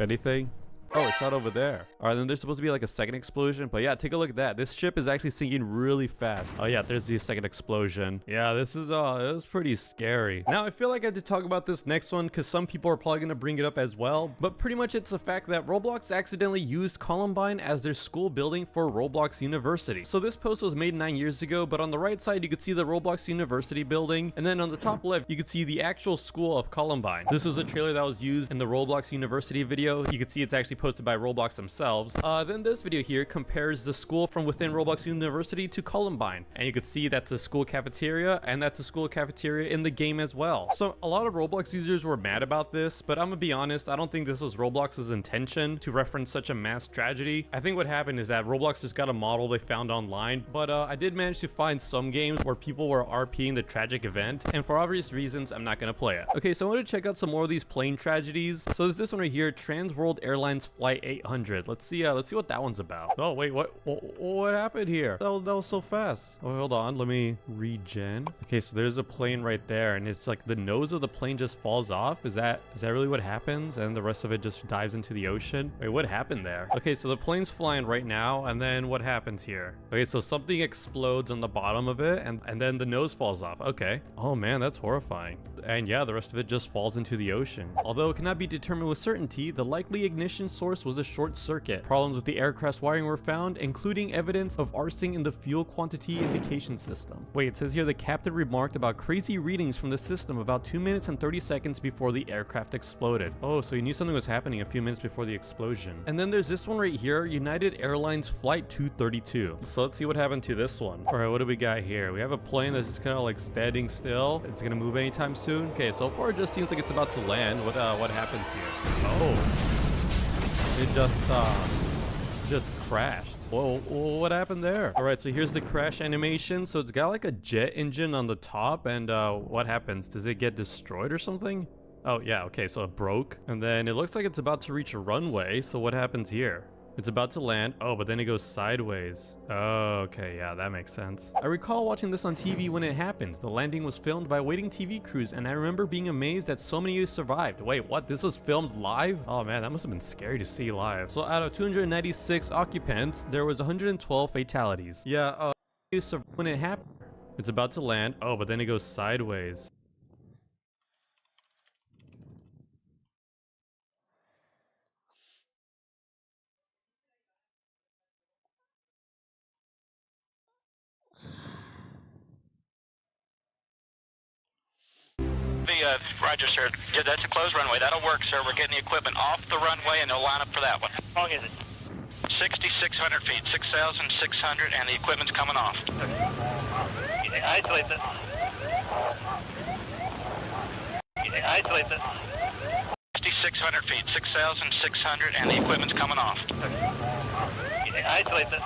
Anything? Oh, it shot over there. All right, then there's supposed to be like a second explosion. But yeah, take a look at that. This ship is actually sinking really fast. Oh yeah, there's the second explosion. Yeah, this is pretty scary. Now, I feel like I have to talk about this next one because some people are probably going to bring it up as well. But pretty much it's the fact that Roblox accidentally used Columbine as their school building for Roblox University. So this post was made 9 years ago, but on the right side, you could see the Roblox University building. And then on the top left, you could see the actual school of Columbine. This was a trailer that was used in the Roblox University video. You could see it's actually posted by Roblox themselves. Then this video here compares the school from within Roblox University to Columbine, and you can see that's a school cafeteria, and that's a school cafeteria in the game as well. So a lot of Roblox users were mad about this, but I'm gonna be honest, I don't think this was Roblox's intention to reference such a mass tragedy. I think what happened is that Roblox just got a model they found online, but I did manage to find some games where people were RPing the tragic event, and for obvious reasons, I'm not gonna play it. Okay, so I wanted to check out some more of these plane tragedies. So there's this one right here, Trans World Airlines Flight 800. Let's see what that one's about. Oh wait, what happened here? That was so fast. Oh, hold on, let me regen. Okay, so there's a plane right there, and it's like the nose of the plane just falls off. Is that really what happens? And the rest of it just dives into the ocean? Wait, what happened there? Okay, so the plane's flying right now, and then what happens here? Okay, so something explodes on the bottom of it, and then the nose falls off. Okay. Oh man, that's horrifying. And yeah, the rest of it just falls into the ocean. Although it cannot be determined with certainty, the likely ignition source was a short circuit. Problems with the aircraft's wiring were found, including evidence of arcing in the fuel quantity indication system. Wait, it says here the captain remarked about crazy readings from the system about 2 minutes and 30 seconds before the aircraft exploded. Oh, so he knew something was happening a few minutes before the explosion. And then there's this one right here, United Airlines Flight 232. So let's see what happened to this one. All right, what do we got here? We have a plane that's just kind of like standing still. It's gonna move anytime soon. Okay, so far it just seems like it's about to land. What happens here? Oh, it just crashed. Whoa, what happened there? All right, so here's the crash animation. So it's got like a jet engine on the top, and what happens? Does it get destroyed or something? Oh yeah, okay, so it broke. And then it looks like it's about to reach a runway. So what happens here? It's about to land. Oh, but then it goes sideways. Oh, okay, yeah, that makes sense. I recall watching this on TV when it happened. The landing was filmed by waiting TV crews, and I remember being amazed that so many survived. Wait, what? This was filmed live? Oh man, that must have been scary to see live. So out of 296 occupants, there was 112 fatalities. Yeah, when it happened. It's about to land. Oh, but then it goes sideways. Roger, sir. Yeah, that's a closed runway. That'll work, sir. We're getting the equipment off the runway, and they'll line up for that one. How long is it? 6,600 feet, 6,600, and the equipment's coming off. Isolate that. Isolate that. 6,600 feet, 6,600, and the equipment's coming off. Isolate that.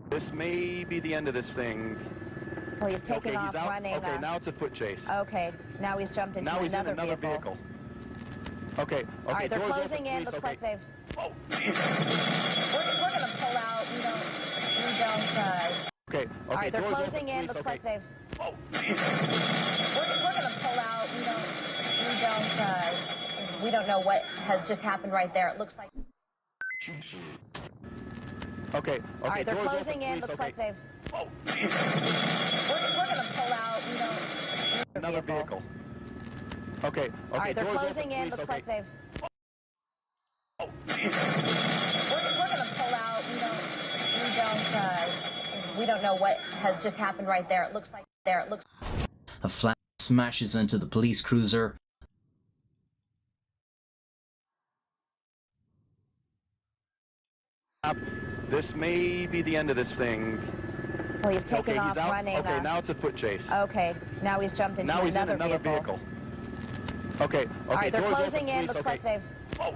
This may be the end of this thing. Well, he's taking okay, off he's out. running. Okay, now it's a foot chase. Okay, now he's jumped into now he's another, in another vehicle. Okay, All right, they're doors closing open, in. please. Looks Okay. like they've. Oh. We're gonna pull out. We don't. Okay. All right, they're doors closing open, in. please. Looks Okay. like they've. Oh. We're gonna pull out. We don't know what has just happened right there. It looks like. Okay. All right, they're doors closing open, in. please. Looks Okay. like they've. Oh. We're gonna pull out. Another vehicle. Okay. All right, they're doors closing open, in. please. Looks Okay. like they've. Oh. We're gonna pull out. We don't know what has just happened right there. It looks like there. It looks. A flat smashes into the police cruiser. This may be the end of this thing. Well, he's taking okay, off he's out. running. Okay, now it's a foot chase. Okay, now he's jumped into now he's another, in another vehicle. Okay. All right, they're doors closing open, in. please. Looks Okay. like they've. Oh.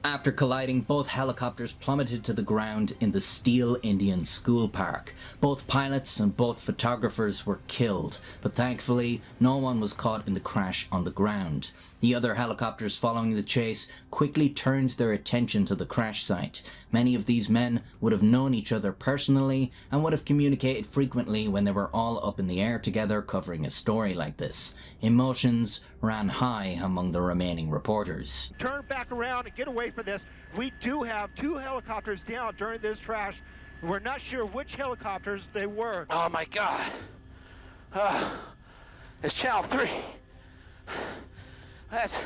After colliding, both helicopters plummeted to the ground in the Steel Indian School Park. Both pilots and both photographers were killed, but thankfully no one was caught in the crash on the ground. The other helicopters following the chase quickly turned their attention to the crash site. Many of these men would have known each other personally and would have communicated frequently when they were all up in the air together covering a story like this. Emotions ran high among the remaining reporters. Turn back around and get away from this. We do have 2 helicopters down during this crash. We're not sure which helicopters they were. Oh my God. It's Channel 3. That's...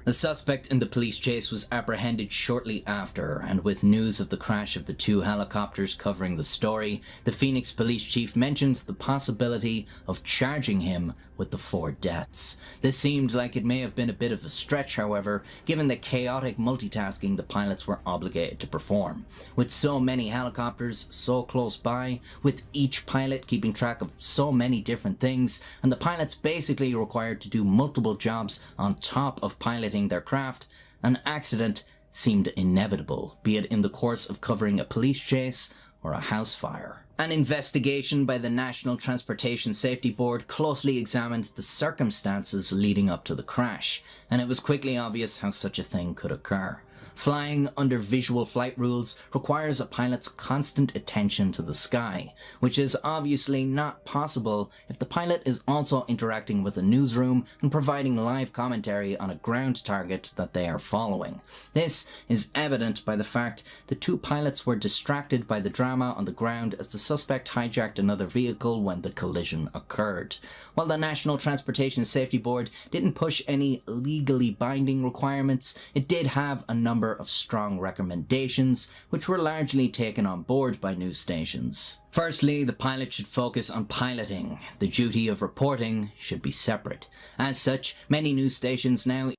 The suspect in the police chase was apprehended shortly after, and with news of the crash of the 2 helicopters covering the story, the Phoenix police chief mentioned the possibility of charging him with the 4 deaths. This seemed like it may have been a bit of a stretch, however, given the chaotic multitasking the pilots were obligated to perform. With so many helicopters so close by, with each pilot keeping track of so many different things, and the pilots basically required to do multiple jobs on top of piloting their craft, an accident seemed inevitable, be it in the course of covering a police chase or a house fire. An investigation by the National Transportation Safety Board closely examined the circumstances leading up to the crash, and it was quickly obvious how such a thing could occur. Flying under visual flight rules requires a pilot's constant attention to the sky, which is obviously not possible if the pilot is also interacting with a newsroom and providing live commentary on a ground target that they are following. This is evident by the fact the 2 pilots were distracted by the drama on the ground as the suspect hijacked another vehicle when the collision occurred. While the National Transportation Safety Board didn't push any legally binding requirements, it did have a number of strong recommendations, which were largely taken on board by news stations. Firstly, the pilot should focus on piloting. The duty of reporting should be separate. As such, many news stations now...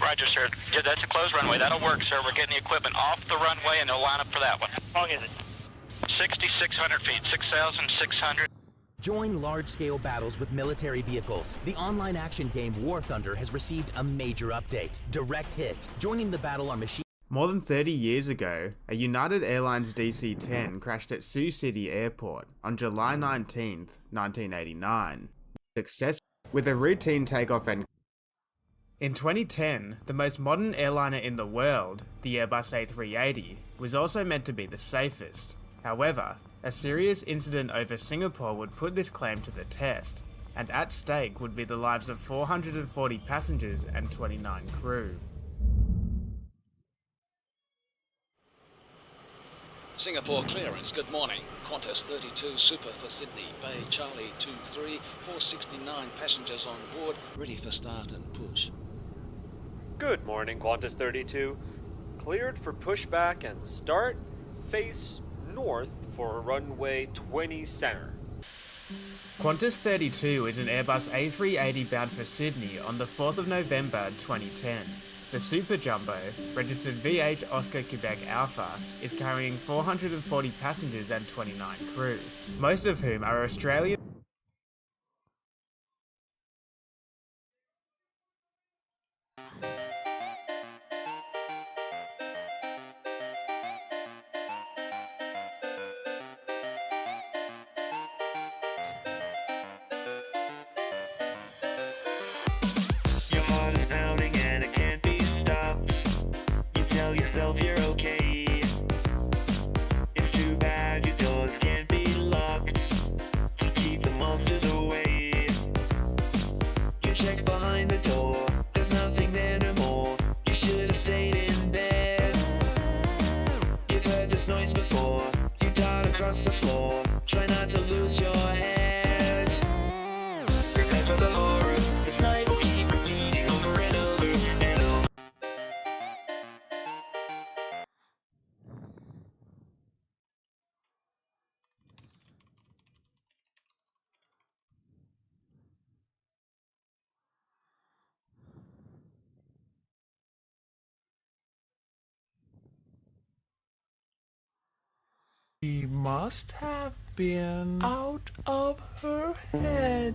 Roger, sir. Yeah, that's a closed runway. That'll work, sir. We're getting the equipment off the runway, and they'll line up for that one. How long is it? 6,600 feet. 6,600. Join large-scale battles with military vehicles. The online action game War Thunder has received a major update. Direct Hit. Joining the battle are machine... More than 30 years ago, a United Airlines DC-10 crashed at Sioux City Airport on July 19, 1989. Success with a routine takeoff and... In 2010, the most modern airliner in the world, the Airbus A380, was also meant to be the safest. However, a serious incident over Singapore would put this claim to the test, and at stake would be the lives of 440 passengers and 29 crew. Singapore clearance, good morning. Qantas 32 Super for Sydney, Bay Charlie 23, 469 passengers on board, ready for start and push. Good morning, Qantas 32. Cleared for pushback and start. Face north for runway 20 center. Qantas 32 is an Airbus A380 bound for Sydney on the 4th of November 2010. The Super Jumbo, registered VH Oscar Quebec Alpha, is carrying 440 passengers and 29 crew, most of whom are Australian. You're okay. It's too bad your doors can't be locked to keep the monsters away. You check behind the door, there's nothing there no more. You should have stayed in bed. You've heard this noise before. You dart across the floor. Try not to lose your head. Prepare for the horrors. This night will keep repeating over and over and over. She must have been out of her head.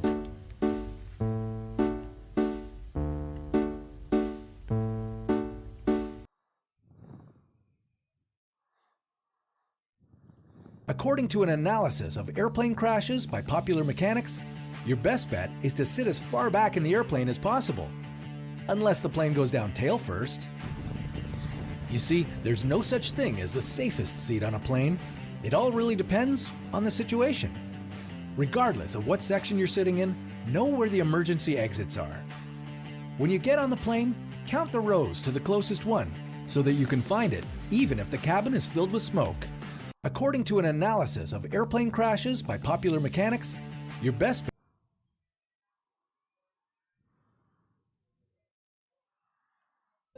According to an analysis of airplane crashes by Popular Mechanics, Your best bet is to sit as far back in the airplane as possible, unless the plane goes down tail first. You see, there's no such thing as the safest seat on a plane. It all really depends on the situation. Regardless of what section you're sitting in, know where the emergency exits are. When you get on the plane, count the rows to the closest one so that you can find it, even if the cabin is filled with smoke. According to an analysis of airplane crashes by Popular Mechanics, your best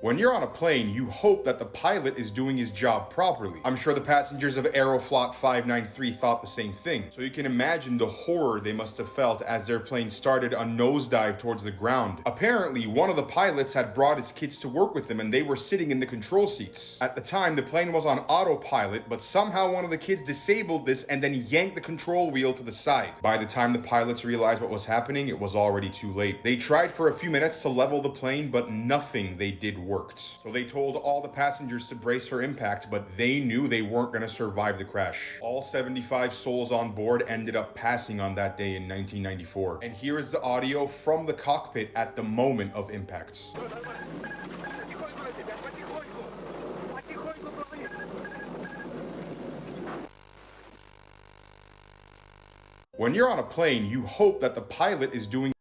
When you're on a plane, you hope that the pilot is doing his job properly. I'm sure the passengers of Aeroflot 593 thought the same thing. So you can imagine the horror they must have felt as their plane started a nosedive towards the ground. Apparently, one of the pilots had brought his kids to work with him and they were sitting in the control seats. At the time, the plane was on autopilot, but somehow one of the kids disabled this and then yanked the control wheel to the side. By the time the pilots realized what was happening, it was already too late. They tried for a few minutes to level the plane, but nothing they did worked. So they told all the passengers to brace for impact, but they knew they weren't going to survive the crash. All 75 souls on board ended up passing on that day in 1994. And here is the audio from the cockpit at the moment of impact. When you're on a plane, you hope that the pilot is doing.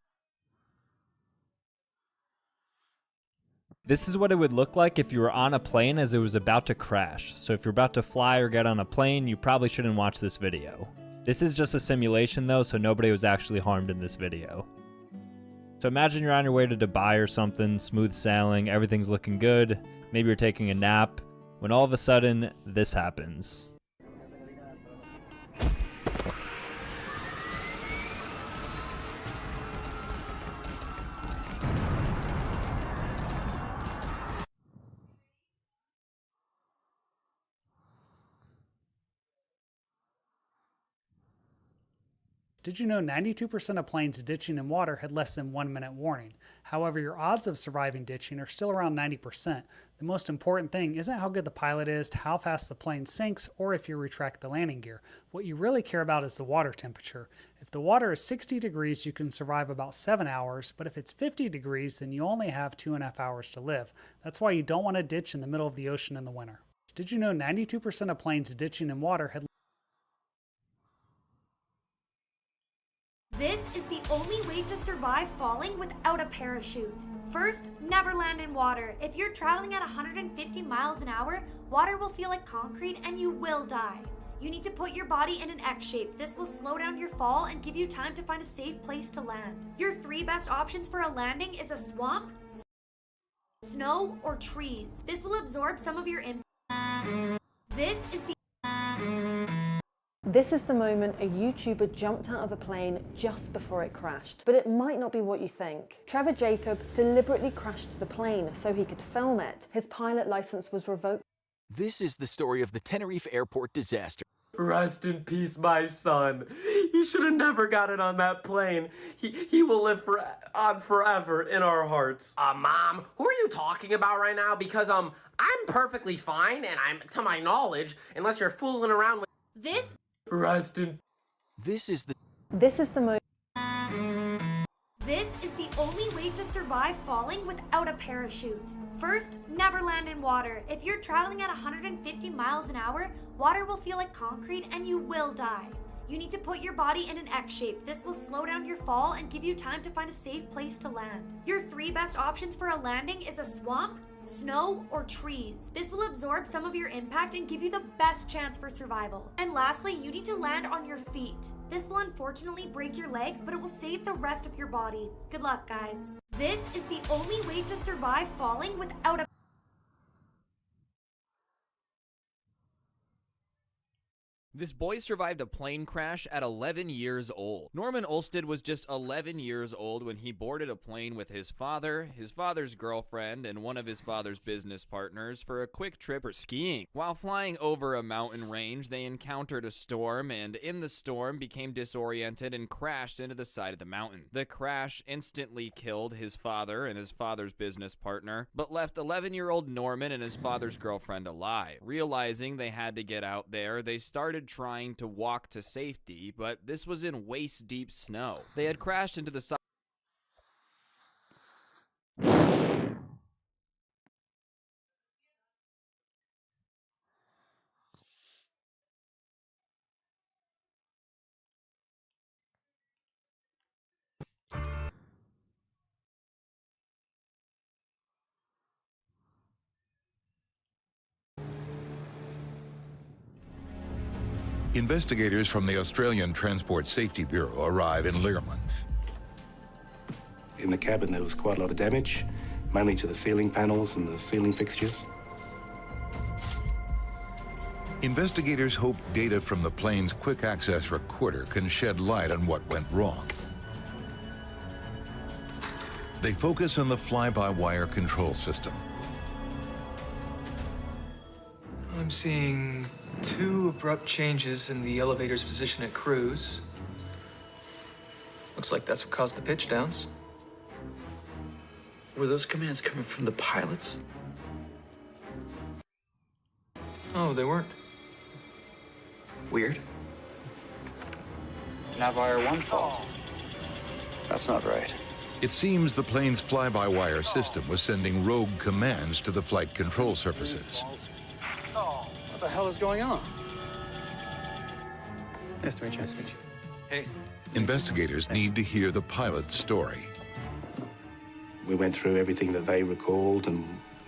This is what it would look like if you were on a plane as it was about to crash. So if you're about to fly or get on a plane, you probably shouldn't watch this video. This is just a simulation though, so nobody was actually harmed in this video. So imagine you're on your way to Dubai or something, smooth sailing, everything's looking good, maybe you're taking a nap, when all of a sudden, this happens. Did you know 92% of planes ditching in water had less than 1 minute warning? However, your odds of surviving ditching are still around 90%. The most important thing isn't how good the pilot is, how fast the plane sinks, or if you retract the landing gear. What you really care about is the water temperature. If the water is 60 degrees, you can survive about 7 hours, but if it's 50 degrees, then you only have 2.5 hours to live. That's why you don't want to ditch in the middle of the ocean in the winter. Did you know 92% of planes ditching in water had This is the only way to survive falling without a parachute. First, never land in water. If you're traveling at 150 miles an hour, water will feel like concrete and you will die. You need to put your body in an X shape. This will slow down your fall and give you time to find a safe place to land. Your 3 best options for a landing is a swamp, snow, or trees. This will absorb some of your impact. This is the moment a YouTuber jumped out of a plane just before it crashed. But it might not be what you think. Trevor Jacob deliberately crashed the plane so he could film it. His pilot license was revoked. This is the story of the Tenerife airport disaster. Rest in peace, my son. He should have never gotten on that plane. He will live on forever in our hearts. Mom, who are you talking about right now? Because I'm perfectly fine, and I'm, to my knowledge, unless you're fooling around with this. Rest in. This is the moment. This is the only way to survive falling without a parachute. First, never land in water. If you're traveling at 150 miles an hour, water will feel like concrete and you will die. You need to put your body in an X shape. This will slow down your fall and give you time to find a safe place to land. Your 3 best options for a landing is a swamp, snow, or trees. This will absorb some of your impact and give you the best chance for survival. And lastly, you need to land on your feet. This will unfortunately break your legs, but it will save the rest of your body. Good luck, guys. This is the only way to survive falling without a This boy survived a plane crash at 11 years old. Norman Olsted was just 11 years old when he boarded a plane with his father, his father's girlfriend, and one of his father's business partners for a quick trip for skiing. While flying over a mountain range, they encountered a storm, and in the storm became disoriented and crashed into the side of the mountain. The crash instantly killed his father and his father's business partner, but left 11-year-old Norman and his father's girlfriend alive. Realizing they had to get out there, they started trying to walk to safety, but this was in waist-deep snow. They had crashed into the side. Investigators from the Australian Transport Safety Bureau arrive in Learmonth. In the cabin, there was quite a lot of damage, mainly to the ceiling panels and the ceiling fixtures. Investigators hope data from the plane's quick access recorder can shed light on what went wrong. They focus on the fly-by-wire control system. I'm seeing 2 abrupt changes in the elevator's position at cruise. Looks like that's what caused the pitch downs. Were those commands coming from the pilots? Oh, they weren't. Weird. Navire 1 fault. That's not right. It seems the plane's fly-by-wire system was sending rogue commands to the flight control surfaces. What the hell is going on? Nice to meet you. Nice to meet you. Hey. Investigators need to hear the pilot's story. We went through everything that they recalled and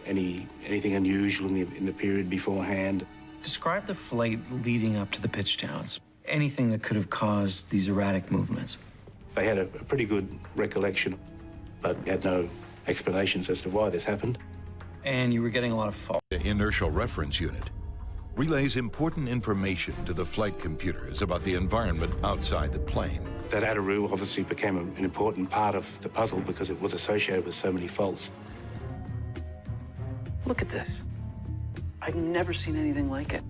anything unusual in the period beforehand. Describe the flight leading up to the pitch downs. Anything that could have caused these erratic movements. They had a pretty good recollection, but had no explanations as to why this happened. And you were getting a lot of fault. The inertial reference unit relays important information to the flight computers about the environment outside the plane. That Adaroo obviously became an important part of the puzzle because it was associated with so many faults. Look at this. I've never seen anything like it.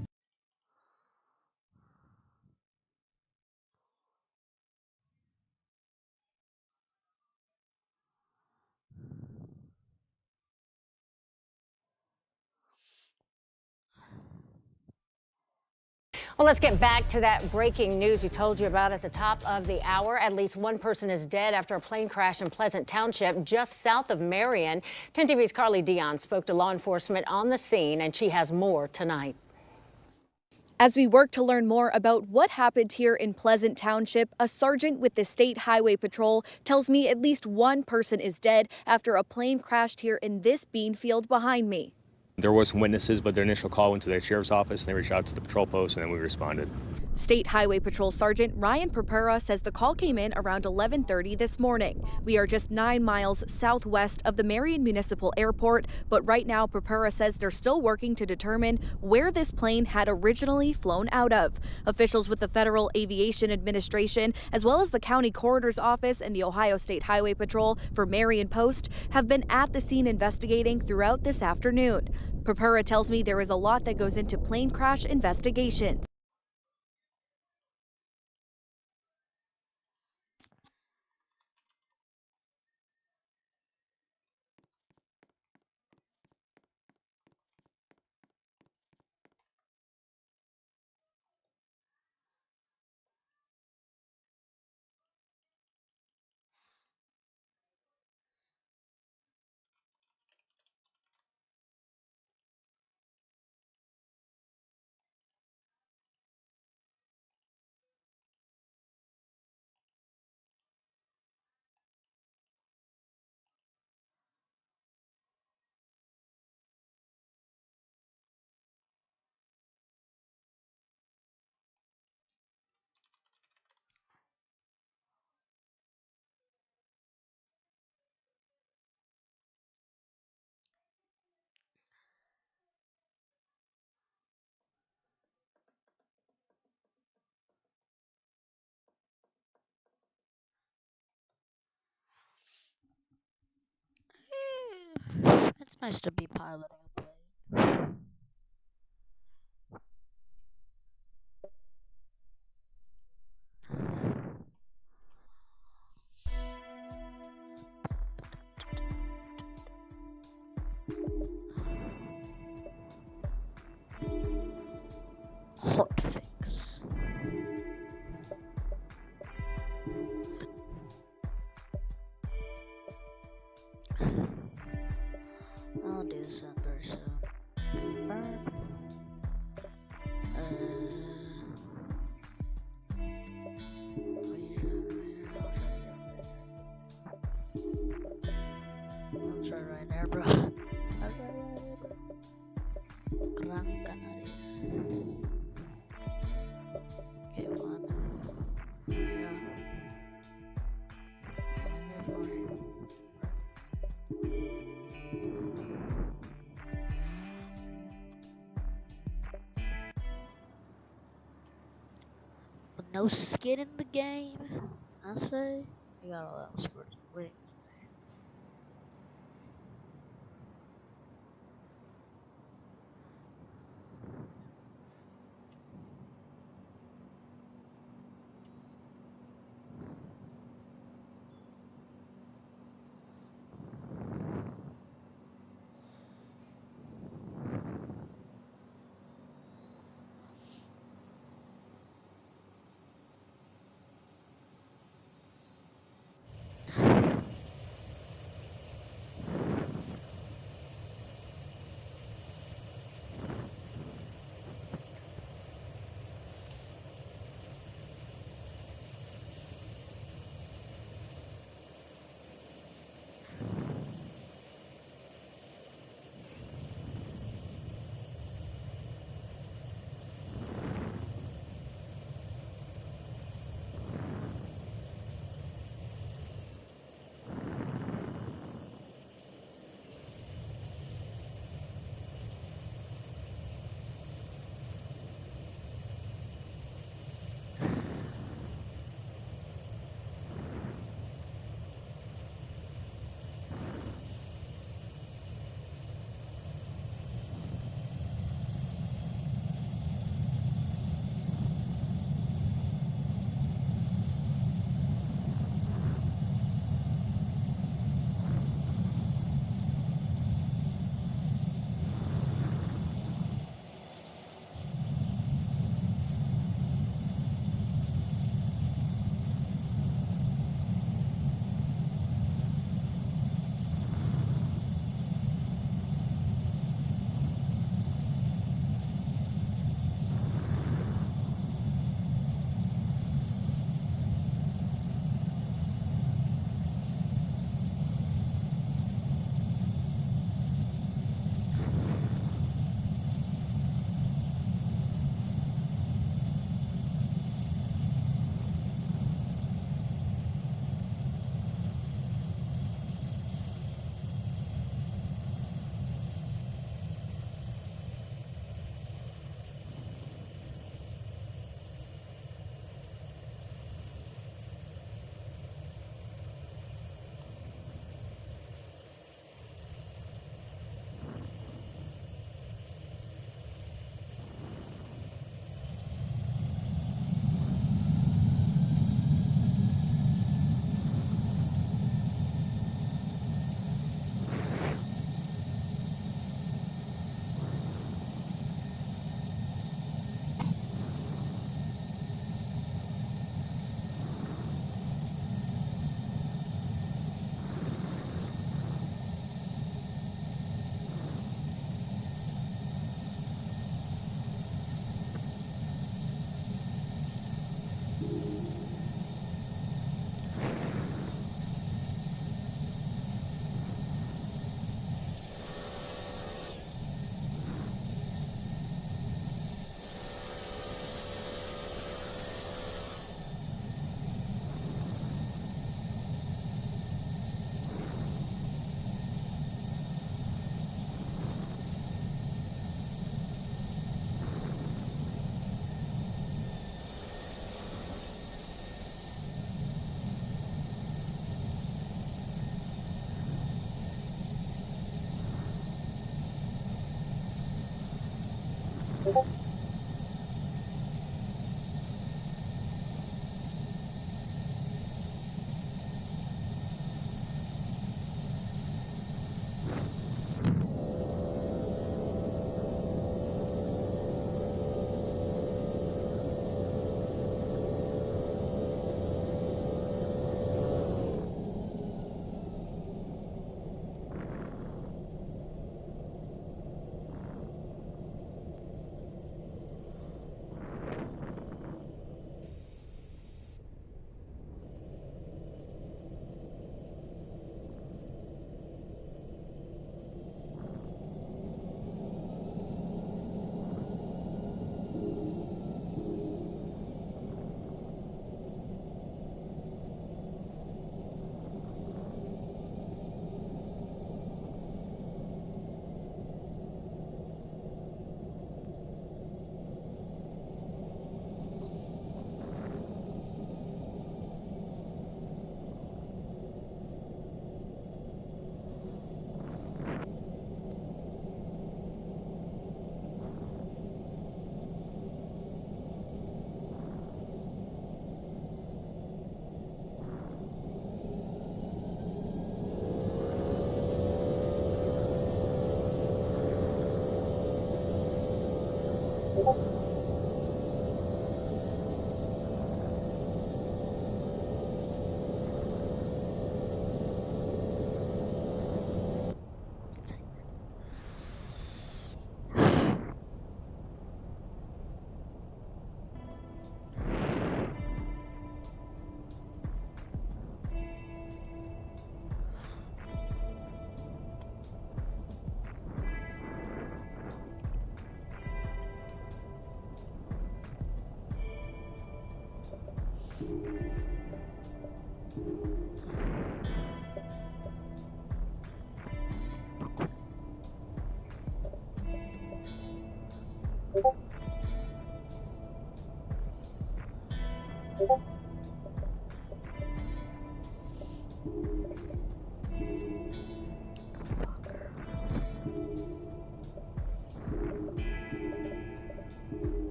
Well, let's get back to that breaking news we told you about at the top of the hour. At least one person is dead after a plane crash in Pleasant Township, just south of Marion. 10 TV's Carly Dion spoke to law enforcement on the scene, and she has more tonight. As we work to learn more about what happened here in Pleasant Township, a sergeant with the State Highway Patrol tells me at least one person is dead after a plane crashed here in this bean field behind me. There were some witnesses, but their initial call went to the sheriff's office, and they reached out to the patrol post, and then we responded. State Highway Patrol Sergeant Ryan Purpura says the call came in around 11:30 this morning. We are just 9 miles southwest of the Marion Municipal Airport, but right now Purpura says they're still working to determine where this plane had originally flown out of. Officials with the Federal Aviation Administration, as well as the County Coroner's Office and the Ohio State Highway Patrol for Marion Post, have been at the scene investigating throughout this afternoon. Purpura tells me there is a lot that goes into plane crash investigations. It's nice to be piloting a plane. Hot fix. this under soon. Confirm. I'll try right there, bro. I'll try right there. Gran Canaria. Okay, one. Yeah. But no skin in the game, I say. I got all that sports wing.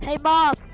Hey, Mom.